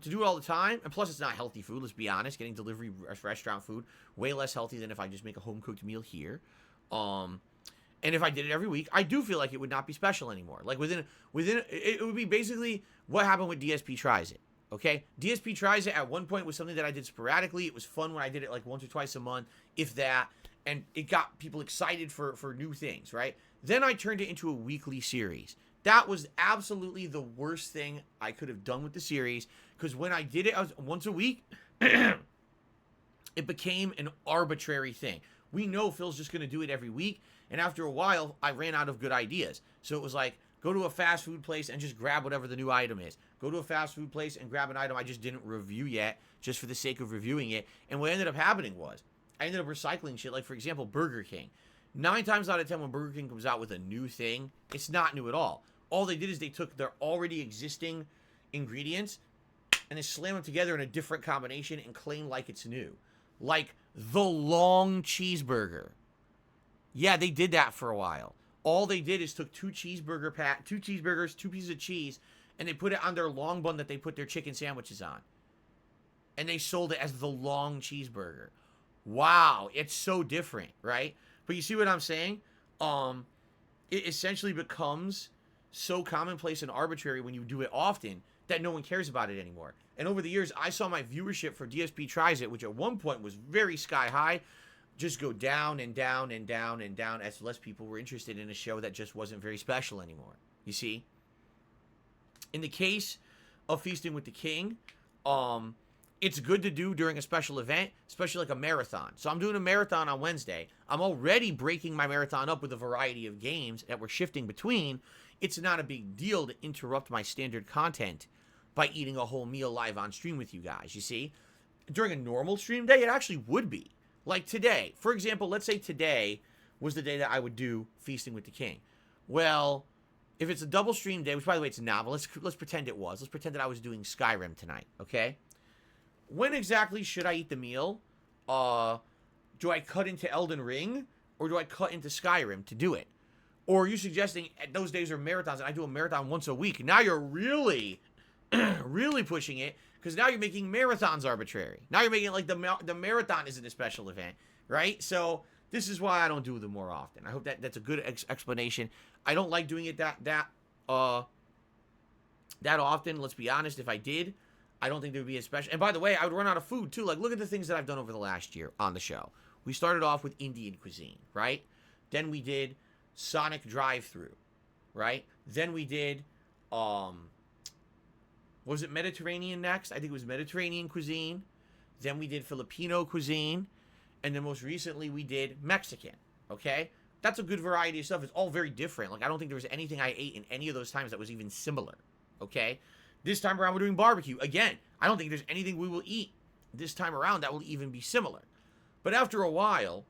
do it all the time. And plus, it's not healthy food, let's be honest. Getting delivery restaurant food, way less healthy than if I just make a home-cooked meal here. And if I did it every week, I do feel like it would not be special anymore. Like within it would be basically what happened with DSP Tries It. Okay? DSP Tries It at one point was something that I did sporadically. It was fun when I did it like once or twice a month, if that. And it got people excited for new things, right? Then I turned it into a weekly series. That was absolutely the worst thing I could have done with the series. Because when I did it, I was once a week, it became an arbitrary thing. We know Phil's just going to do it every week. And after a while, I ran out of good ideas. So it was like, go to a fast food place and just grab whatever the new item is. Go to a fast food place and grab an item I just didn't review yet, just for the sake of reviewing it. And what ended up happening was, I ended up recycling shit. Like, for example, Burger King. 9 times out of 10 when Burger King comes out with a new thing, it's not new at all. All they did is they took their already existing ingredients and they slammed them together in a different combination and claim like it's new. Like the long cheeseburger. Yeah, they did that for a while. All they did is took two cheeseburgers, 2 pieces of cheese, and they put it on their long bun that they put their chicken sandwiches on. And they sold it as the long cheeseburger. Wow, it's so different, right? But you see what I'm saying? It essentially becomes so commonplace and arbitrary when you do it often that no one cares about it anymore. And over the years, I saw my viewership for DSP Tries It, which at one point was very sky high, just go down and down and down and down as less people were interested in a show that just wasn't very special anymore. You see? In the case of Feasting with the King, it's good to do during a special event, especially like a marathon. So I'm doing a marathon on Wednesday. I'm already breaking my marathon up with a variety of games that we're shifting between. It's not a big deal to interrupt my standard content by eating a whole meal live on stream with you guys, you see? During a normal stream day, it actually would be. Like today, for example, let's say today was the day that I would do Feasting with the King. Well, if it's a double stream day, which by the way it's not, but let's pretend it was. Let's pretend that I was doing Skyrim tonight, okay? When exactly should I eat the meal? Do I cut into Elden Ring or do I cut into Skyrim to do it? Or are you suggesting those days are marathons and I do a marathon once a week? Now you're really, really pushing it. Because now you're making marathons arbitrary. Now you're making it like the marathon isn't a special event, right? So this is why I don't do them more often. I hope that's a good explanation. I don't like doing it that often. Let's be honest. If I did, I don't think there would be a special. And by the way, I would run out of food too. Like look at the things that I've done over the last year on the show. We started off with Indian cuisine, right? Then we did Sonic drive-thru, right? Then we did was it Mediterranean next? I think it was Mediterranean cuisine. Then we did Filipino cuisine. And then most recently we did Mexican. Okay? That's a good variety of stuff. It's all very different. Like, I don't think there was anything I ate in any of those times that was even similar. Okay? This time around we're doing barbecue. Again, I don't think there's anything we will eat this time around that will even be similar. But after a while,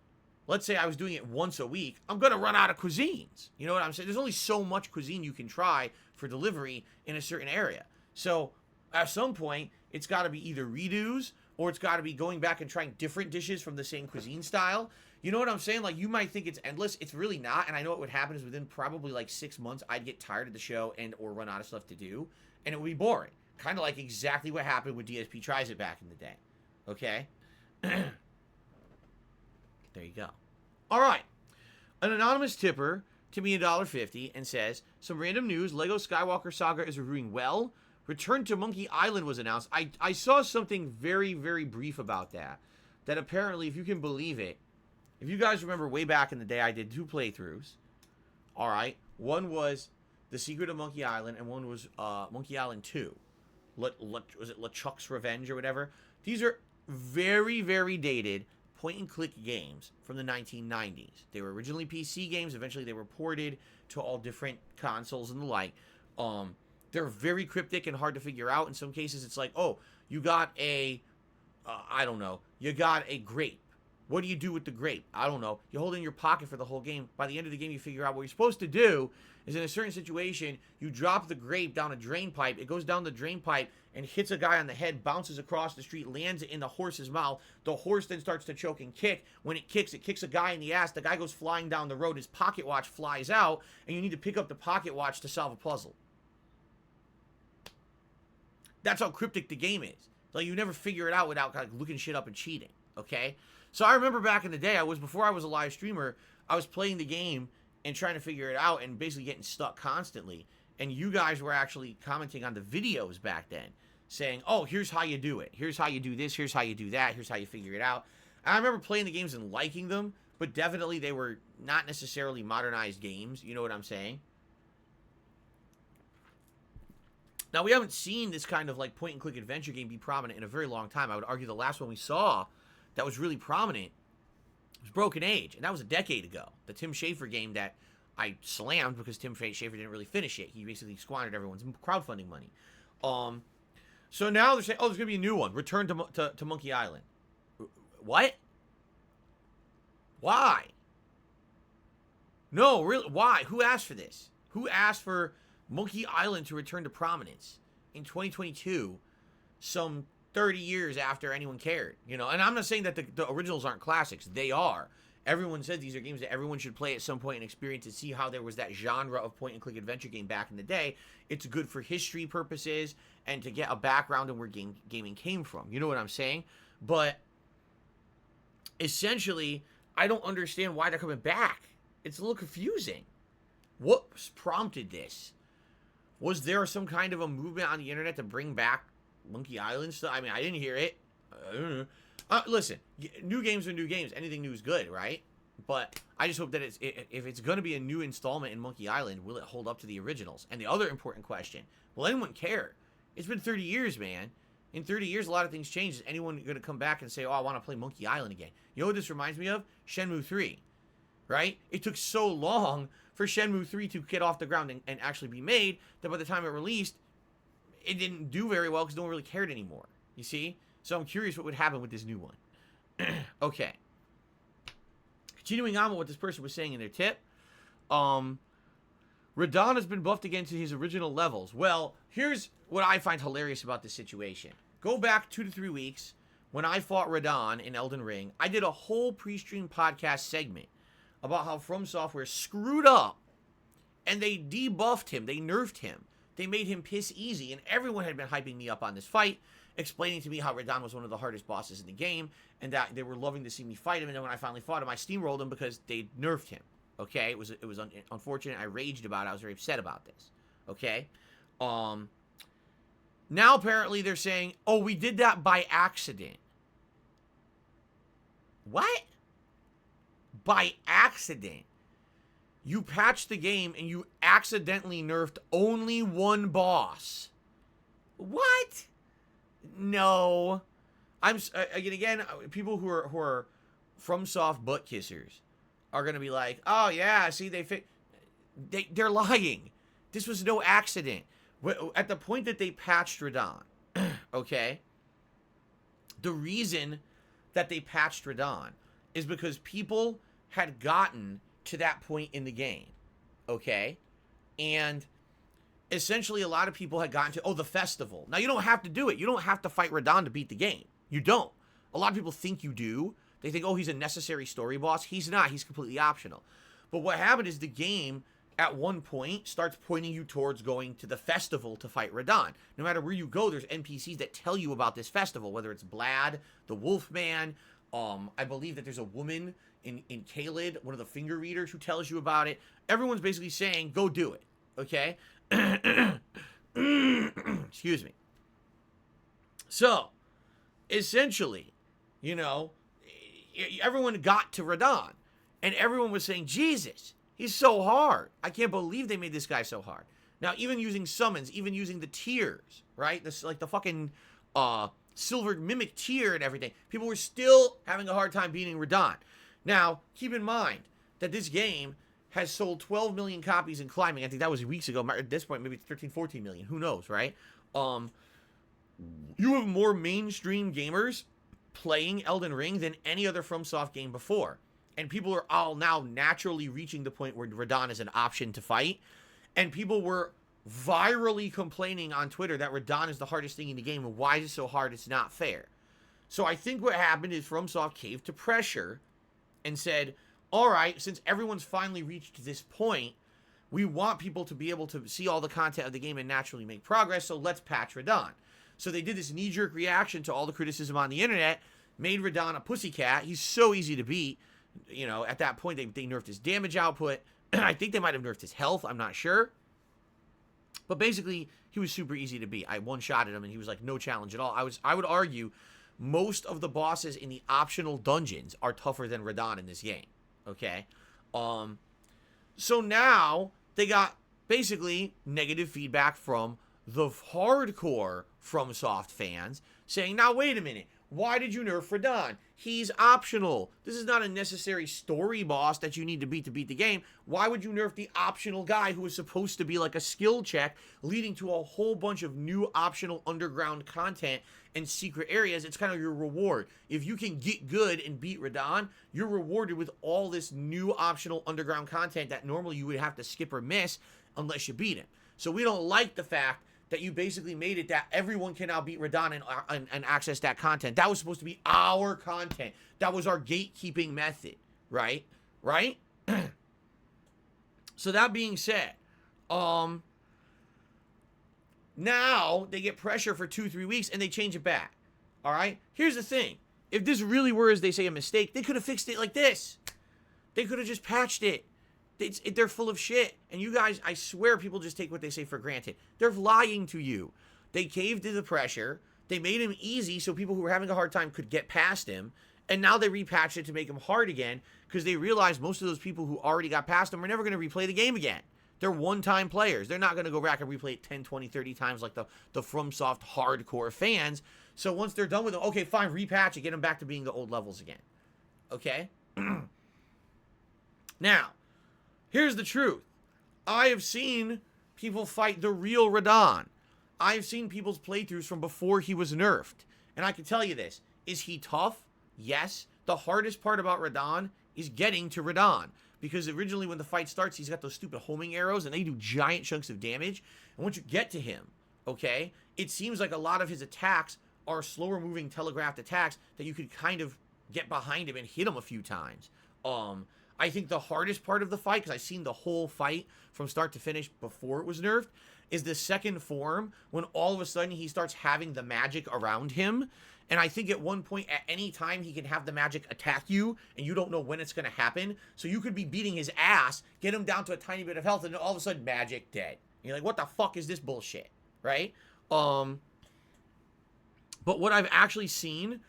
let's say I was doing it once a week, I'm going to run out of cuisines. You know what I'm saying? There's only so much cuisine you can try for delivery in a certain area. So, at some point, it's got to be either redos, or it's got to be going back and trying different dishes from the same cuisine style. You know what I'm saying? Like, you might think it's endless. It's really not, and I know what would happen is within probably like 6 months, I'd get tired of the show and or run out of stuff to do, and it would be boring. Kind of like exactly what happened with DSP Tries It back in the day. Okay? There you go. All right. An anonymous tipper tipped me $1.50 and says, some random news, Lego Skywalker Saga is reviewing well. Return to Monkey Island was announced. I saw something very, very brief about that. That apparently, if you can believe it, if you guys remember way back in the day, I did 2 playthroughs. All right. One was The Secret of Monkey Island, and one was Monkey Island 2. Was it LeChuck's Revenge or whatever? These are very, very dated point-and-click games from the 1990s. They were originally PC games. Eventually, they were ported to all different consoles and the like. They're very cryptic and hard to figure out. In some cases, it's like, oh, you got a, I don't know, you got a grape. What do you do with the grape? I don't know. You hold it in your pocket for the whole game. By the end of the game, you figure out what you're supposed to do is in a certain situation, you drop the grape down a drain pipe. It goes down the drain pipe and hits a guy on the head, bounces across the street, lands in the horse's mouth. The horse then starts to choke and kick. When it kicks a guy in the ass. The guy goes flying down the road. His pocket watch flies out, and you need to pick up the pocket watch to solve a puzzle. That's how cryptic the game is. Like, you never figure it out without like, looking shit up and cheating, okay? So I remember back in the day, before I was a live streamer, I was playing the game and trying to figure it out and basically getting stuck constantly. And you guys were actually commenting on the videos back then, saying, oh, here's how you do it. Here's how you do this. Here's how you do that. Here's how you figure it out. And I remember playing the games and liking them, but definitely they were not necessarily modernized games. You know what I'm saying? Now, we haven't seen this kind of like point-and-click adventure game be prominent in a very long time. I would argue the last one we saw that was really prominent was Broken Age, and that was a decade ago. The Tim Schafer game that I slammed because Tim Schafer didn't really finish it. He basically squandered everyone's crowdfunding money. So now they're saying, oh, there's going to be a new one. Return to Monkey Island. What? Why? No, really, why? Who asked for this? Who asked for Monkey Island to return to prominence in 2022, some 30 years after anyone cared, you know? And I'm not saying that the originals aren't classics. They are. Everyone says these are games that everyone should play at some point and experience to see how there was that genre of point-and-click adventure game back in the day. It's good for history purposes and to get a background on where gaming came from. You know what I'm saying? But essentially, I don't understand why they're coming back. It's a little confusing. What prompted this? Was there some kind of a movement on the internet to bring back Monkey Island stuff? I mean, I didn't hear it. I don't know. Listen, new games are new games. Anything new is good, right? But I just hope that if it's going to be a new installment in Monkey Island, will it hold up to the originals? And the other important question, will anyone care? It's been 30 years, man. In 30 years, a lot of things change. Is anyone going to come back and say, oh, I want to play Monkey Island again? You know what this reminds me of? Shenmue 3, right? It took so long for Shenmue 3 to get off the ground and actually be made that by the time it released, it didn't do very well because no one really cared anymore. You see? So I'm curious what would happen with this new one. Okay. Continuing on with what this person was saying in their tip. Radon has been buffed again to his original levels. Well, here's what I find hilarious about this situation. Go back 2 to 3 weeks when I fought Radon in Elden Ring. I did a whole pre-stream podcast segment about how From Software screwed up and they debuffed him. They nerfed him. They made him piss easy, and everyone had been hyping me up on this fight, explaining to me how Radon was one of the hardest bosses in the game, and that they were loving to see me fight him, and then when I finally fought him, I steamrolled him because they nerfed him, okay? It was unfortunate. I raged about it. I was very upset about this, okay? Now, apparently, they're saying, oh, we did that by accident. What? By accident. You patched the game and you accidentally nerfed only one boss. What? No. Again, people who are FromSoft butt kissers are going to be like, oh yeah, see, they're lying. This was no accident. At the point that they patched Radon, okay, the reason that they patched Radon is because people had gotten to that point in the game, okay? And essentially a lot of people had gotten to, the festival. Now, you don't have to do it. You don't have to fight Radon to beat the game. You don't. A lot of people think you do. They think, oh, he's a necessary story boss. He's not. He's completely optional. But what happened is the game, at one point, starts pointing you towards going to the festival to fight Radon. No matter where you go, there's NPCs that tell you about this festival, whether it's Blad, the Wolfman. I believe that there's a woman in Kaled, one of the finger readers, who tells you about it. Everyone's basically saying, go do it, okay? Excuse me. So, essentially, you know, everyone got to Radon. And everyone was saying, Jesus, he's so hard. I can't believe they made this guy so hard. Now, even using summons, even using the tiers, right? This, like the fucking silver mimic tier and everything. People were still having a hard time beating Radon. Now, keep in mind that this game has sold 12 million copies and climbing. I think that was weeks ago. At this point, maybe it's 13, 14 million. Who knows, right? You have more mainstream gamers playing Elden Ring than any other FromSoft game before. And people are all now naturally reaching the point where Radon is an option to fight. And people were virally complaining on Twitter that Radon is the hardest thing in the game. And why is it so hard? It's not fair. So I think what happened is FromSoft caved to pressure and said, all right, since everyone's finally reached this point, we want people to be able to see all the content of the game and naturally make progress. So let's patch Radon. So they did this knee-jerk reaction to all the criticism on the internet, made Radon a pussycat. He's so easy to beat. You know, at that point, they nerfed his damage output. I think they might have nerfed his health. I'm not sure. But basically, he was super easy to beat. I one-shotted him, and he was like no challenge at all. I would argue most of the bosses in the optional dungeons are tougher than Radon in this game. Okay? So now, they got basically negative feedback from the hardcore FromSoft fans saying, now wait a minute. Why did you nerf Radon? He's optional. This is not a necessary story boss that you need to beat the game. Why would you nerf the optional guy who is supposed to be like a skill check, leading to a whole bunch of new optional underground content and secret areas? It's kind of your reward. If you can get good and beat Radon, you're rewarded with all this new optional underground content that normally you would have to skip or miss unless you beat him. So we don't like the fact that you basically made it that everyone can now beat Radon and access that content. That was supposed to be our content. That was our gatekeeping method, right? Right? So that being said, now they get pressure for 2-3 weeks and they change it back. All right? Here's the thing. If this really were, as they say, a mistake, they could have fixed it like this. They could have just patched it. They're full of shit. And you guys, I swear people just take what they say for granted. They're lying to you. They caved to the pressure. They made him easy so people who were having a hard time could get past him. And now they repatched it to make him hard again because they realized most of those people who already got past him are never going to replay the game again. They're one-time players. They're not going to go back and replay it 10, 20, 30 times like the FromSoft hardcore fans. So once they're done with it, okay, fine, repatch it, get them back to being the old levels again. Okay? Now, here's the truth. I have seen people fight the real Radon. I've seen people's playthroughs from before he was nerfed. And I can tell you this. Is he tough? Yes. The hardest part about Radon is getting to Radon. Because originally when the fight starts, he's got those stupid homing arrows and they do giant chunks of damage. And once you get to him, okay, it seems like a lot of his attacks are slower moving telegraphed attacks that you could kind of get behind him and hit him a few times. I think the hardest part of the fight, because I've seen the whole fight from start to finish before it was nerfed, is the second form when all of a sudden he starts having the magic around him. And I think at one point, at any time, he can have the magic attack you, and you don't know when it's going to happen. So you could be beating his ass, get him down to a tiny bit of health, and then all of a sudden, magic, dead. And you're like, what the fuck is this bullshit? Right? But what I've actually seen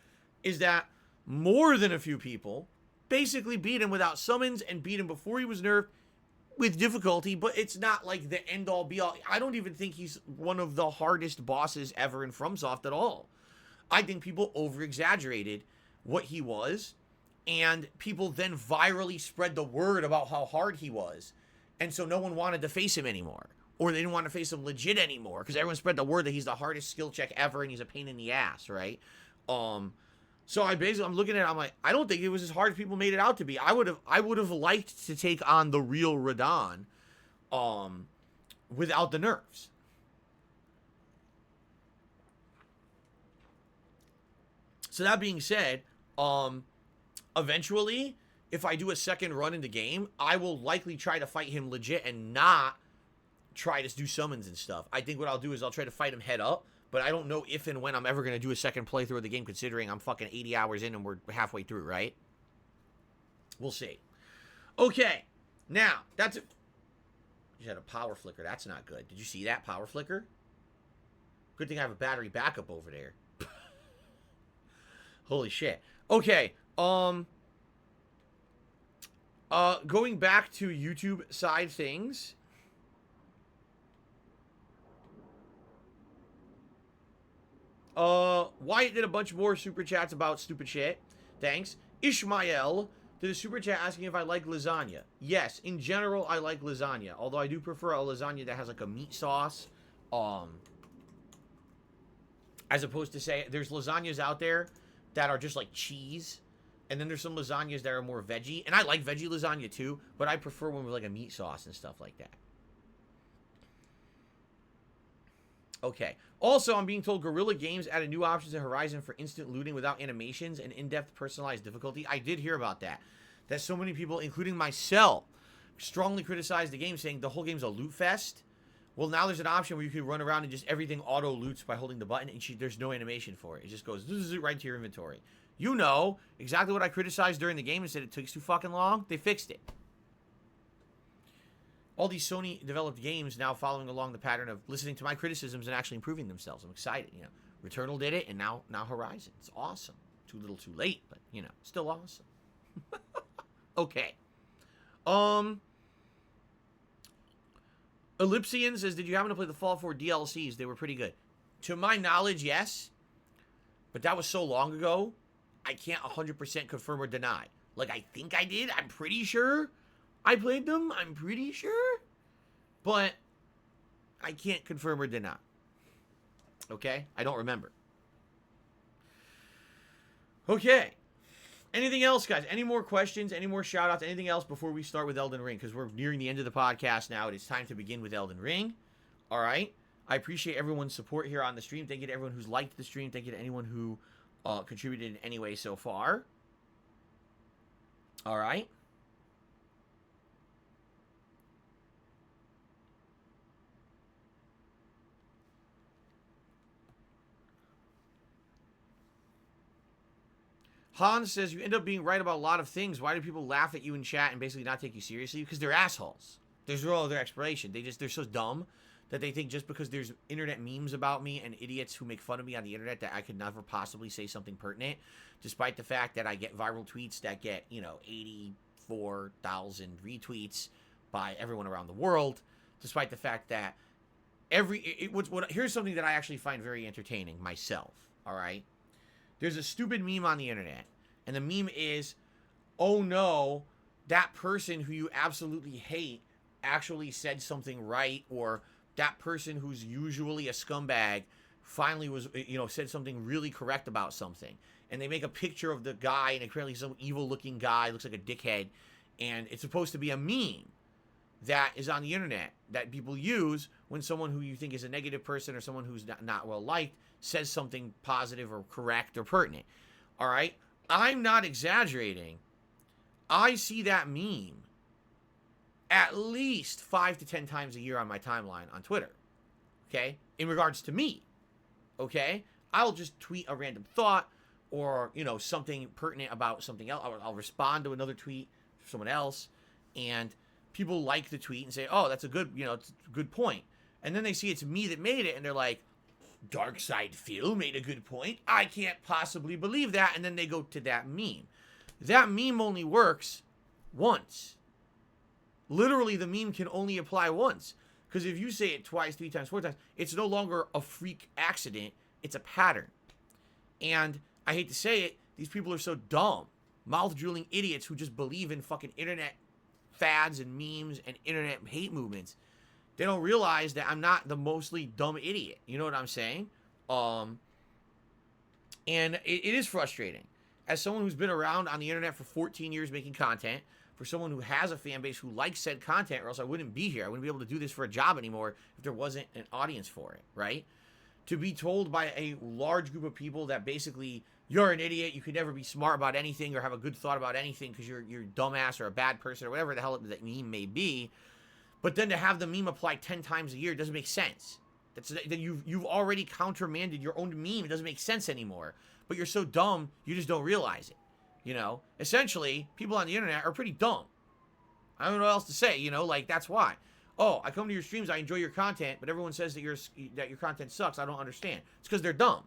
is that more than a few people basically beat him without summons and beat him before he was nerfed with difficulty, but it's not like the end-all be-all. I don't even think he's one of the hardest bosses ever in FromSoft at all. I think people over-exaggerated what he was, and people then virally spread the word about how hard he was, and so no one wanted to face him anymore, or they didn't want to face him legit anymore, because everyone spread the word that he's the hardest skill check ever, and he's a pain in the ass, right? So I'm looking at it, I'm like, I don't think it was as hard as people made it out to be. I would have liked to take on the real Radon, without the nerfs. So that being said, eventually, if I do a second run in the game, I will likely try to fight him legit and not try to do summons and stuff. I think what I'll do is I'll try to fight him head up, but I don't know if and when I'm ever going to do a second playthrough of the game, considering I'm fucking 80 hours in and we're halfway through, right? We'll see. Okay, now, that's it. You had a power flicker. That's not good. Did you see that power flicker? Good thing I have a battery backup over there. Holy shit. Okay, going back to YouTube side things. Wyatt did a bunch more super chats about stupid shit. Thanks. Ishmael did a super chat asking if I like lasagna. Yes, in general, I like lasagna. Although I do prefer a lasagna that has like a meat sauce. As opposed to say, there's lasagnas out there that are just like cheese. And then there's some lasagnas that are more veggie. And I like veggie lasagna too, but I prefer one with like a meat sauce and stuff like that. Okay. Also, I'm being told Guerrilla Games added new options in Horizon for instant looting without animations and in-depth personalized difficulty. I did hear about that. That so many people, including myself, strongly criticized the game, saying the whole game's a loot fest. Well, now there's an option where you can run around and just everything auto loots by holding the button, and there's no animation for it. It just goes right to your inventory. You know exactly what I criticized during the game and said it takes too fucking long. They fixed it. All these Sony-developed games now following along the pattern of listening to my criticisms and actually improving themselves. I'm excited. You know, Returnal did it, and now Horizon. It's awesome. Too little, too late, but you know, still awesome. Okay. Ellipsian says, "Did you happen to play the Fallout 4 DLCs? They were pretty good." To my knowledge, yes, but that was so long ago. I can't 100% confirm or deny. Like, I think I did. I'm pretty sure I played them. I'm pretty sure. But I can't confirm or deny. Okay? I don't remember. Okay. Anything else, guys? Any more questions? Any more shout-outs? Anything else before we start with Elden Ring? Because we're nearing the end of the podcast now. It is time to begin with Elden Ring. All right? I appreciate everyone's support here on the stream. Thank you to everyone who's liked the stream. Thank you to anyone who contributed in any way so far. All right. Hans says, you end up being right about a lot of things. Why do people laugh at you in chat and basically not take you seriously? Because they're assholes. There's no other explanation. They're so dumb that they think just because there's internet memes about me and idiots who make fun of me on the internet that I could never possibly say something pertinent, despite the fact that I get viral tweets that get, 84,000 retweets by everyone around the world, despite the fact that here's something that I actually find very entertaining myself, all right? There's a stupid meme on the internet, and the meme is, oh no, that person who you absolutely hate actually said something right, or that person who's usually a scumbag finally was, said something really correct about something. And they make a picture of the guy, and apparently some evil-looking guy, looks like a dickhead, and it's supposed to be a meme that is on the internet that people use when someone who you think is a negative person or someone who's not well-liked says something positive or correct or pertinent. All right? I'm not exaggerating. I see that meme at least 5 to 10 times a year on my timeline on Twitter. Okay? In regards to me. Okay? I'll just tweet a random thought or, something pertinent about something else. I'll respond to another tweet from someone else, and people like the tweet and say, oh, that's a good, it's a good point. And then they see it's me that made it, and they're like, Dark Side Phil made a good point. I can't possibly believe that. And then they go to that meme. That meme only works once. Literally, the meme can only apply once. Because if you say it twice, 3 times, 4 times, it's no longer a freak accident. It's a pattern. And I hate to say it, these people are so dumb. Mouth-drooling idiots who just believe in fucking internet fads and memes and internet hate movements. They don't realize that I'm not the mostly dumb idiot. You know what I'm saying? And it is frustrating. As someone who's been around on the internet for 14 years making content, for someone who has a fan base who likes said content, or else I wouldn't be here. I wouldn't be able to do this for a job anymore if there wasn't an audience for it, right? To be told by a large group of people that basically, you're an idiot, you could never be smart about anything or have a good thought about anything because you're a dumbass or a bad person or whatever the hell that meme may be. But then to have the meme apply 10 times a year doesn't make sense. Then you've already countermanded your own meme. It doesn't make sense anymore. But you're so dumb, you just don't realize it. Essentially, people on the internet are pretty dumb. I don't know what else to say, that's why. oh, I come to your streams, I enjoy your content, but everyone says that your content sucks. I don't understand. It's because they're dumb.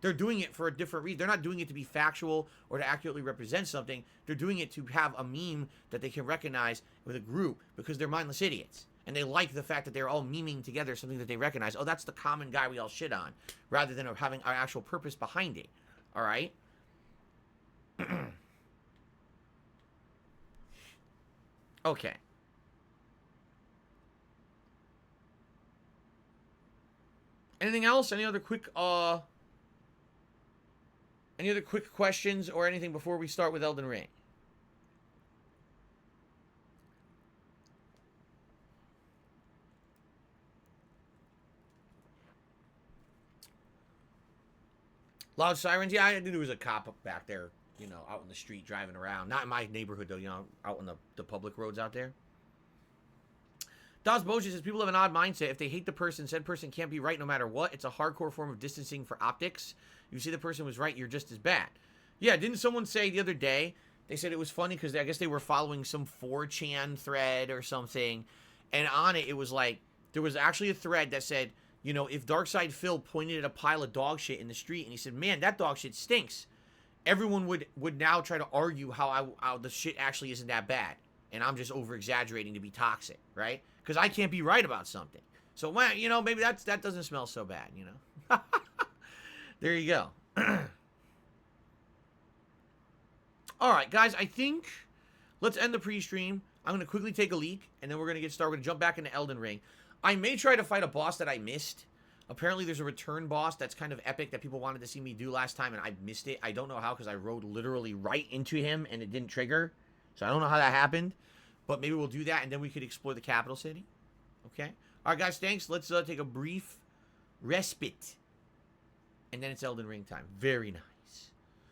They're doing it for a different reason. They're not doing it to be factual or to accurately represent something. They're doing it to have a meme that they can recognize with a group because they're mindless idiots. And they like the fact that they're all memeing together something that they recognize. Oh, that's the common guy we all shit on. Rather than having our actual purpose behind it. All right? Okay. Anything else? Any other quick questions or anything before we start with Elden Ring? Loud sirens? Yeah, I knew there was a cop back there, you know, out in the street driving around. Not in my neighborhood, though, you know, out on the public roads out there. Das Boja says, people have an odd mindset. If they hate the person, said person can't be right no matter what. It's a hardcore form of distancing for optics. If you see the person was right, you're just as bad. Yeah, didn't someone say the other day, they said it was funny because I guess they were following some 4chan thread or something, and on it, it was like, there was actually a thread that said, you know, if Darkside Phil pointed at a pile of dog shit in the street and he said, man, that dog shit stinks, everyone would now try to argue how the shit actually isn't that bad, and I'm just over-exaggerating to be toxic, right? Because I can't be right about something. So, well, you know, maybe that doesn't smell so bad, you know? There you go. All right, guys, I think let's end the pre-stream. I'm going to quickly take a leak, and then we're going to get started. We're going to jump back into Elden Ring. I may try to fight a boss that I missed. Apparently, there's a return boss that's kind of epic that people wanted to see me do last time, and I missed it. I don't know how, because I rode literally right into him, and it didn't trigger. So I don't know how that happened. But maybe we'll do that, and then we could explore the capital city. Okay? All right, guys, thanks. Let's take a brief respite. And then it's Elden Ring time. Very nice.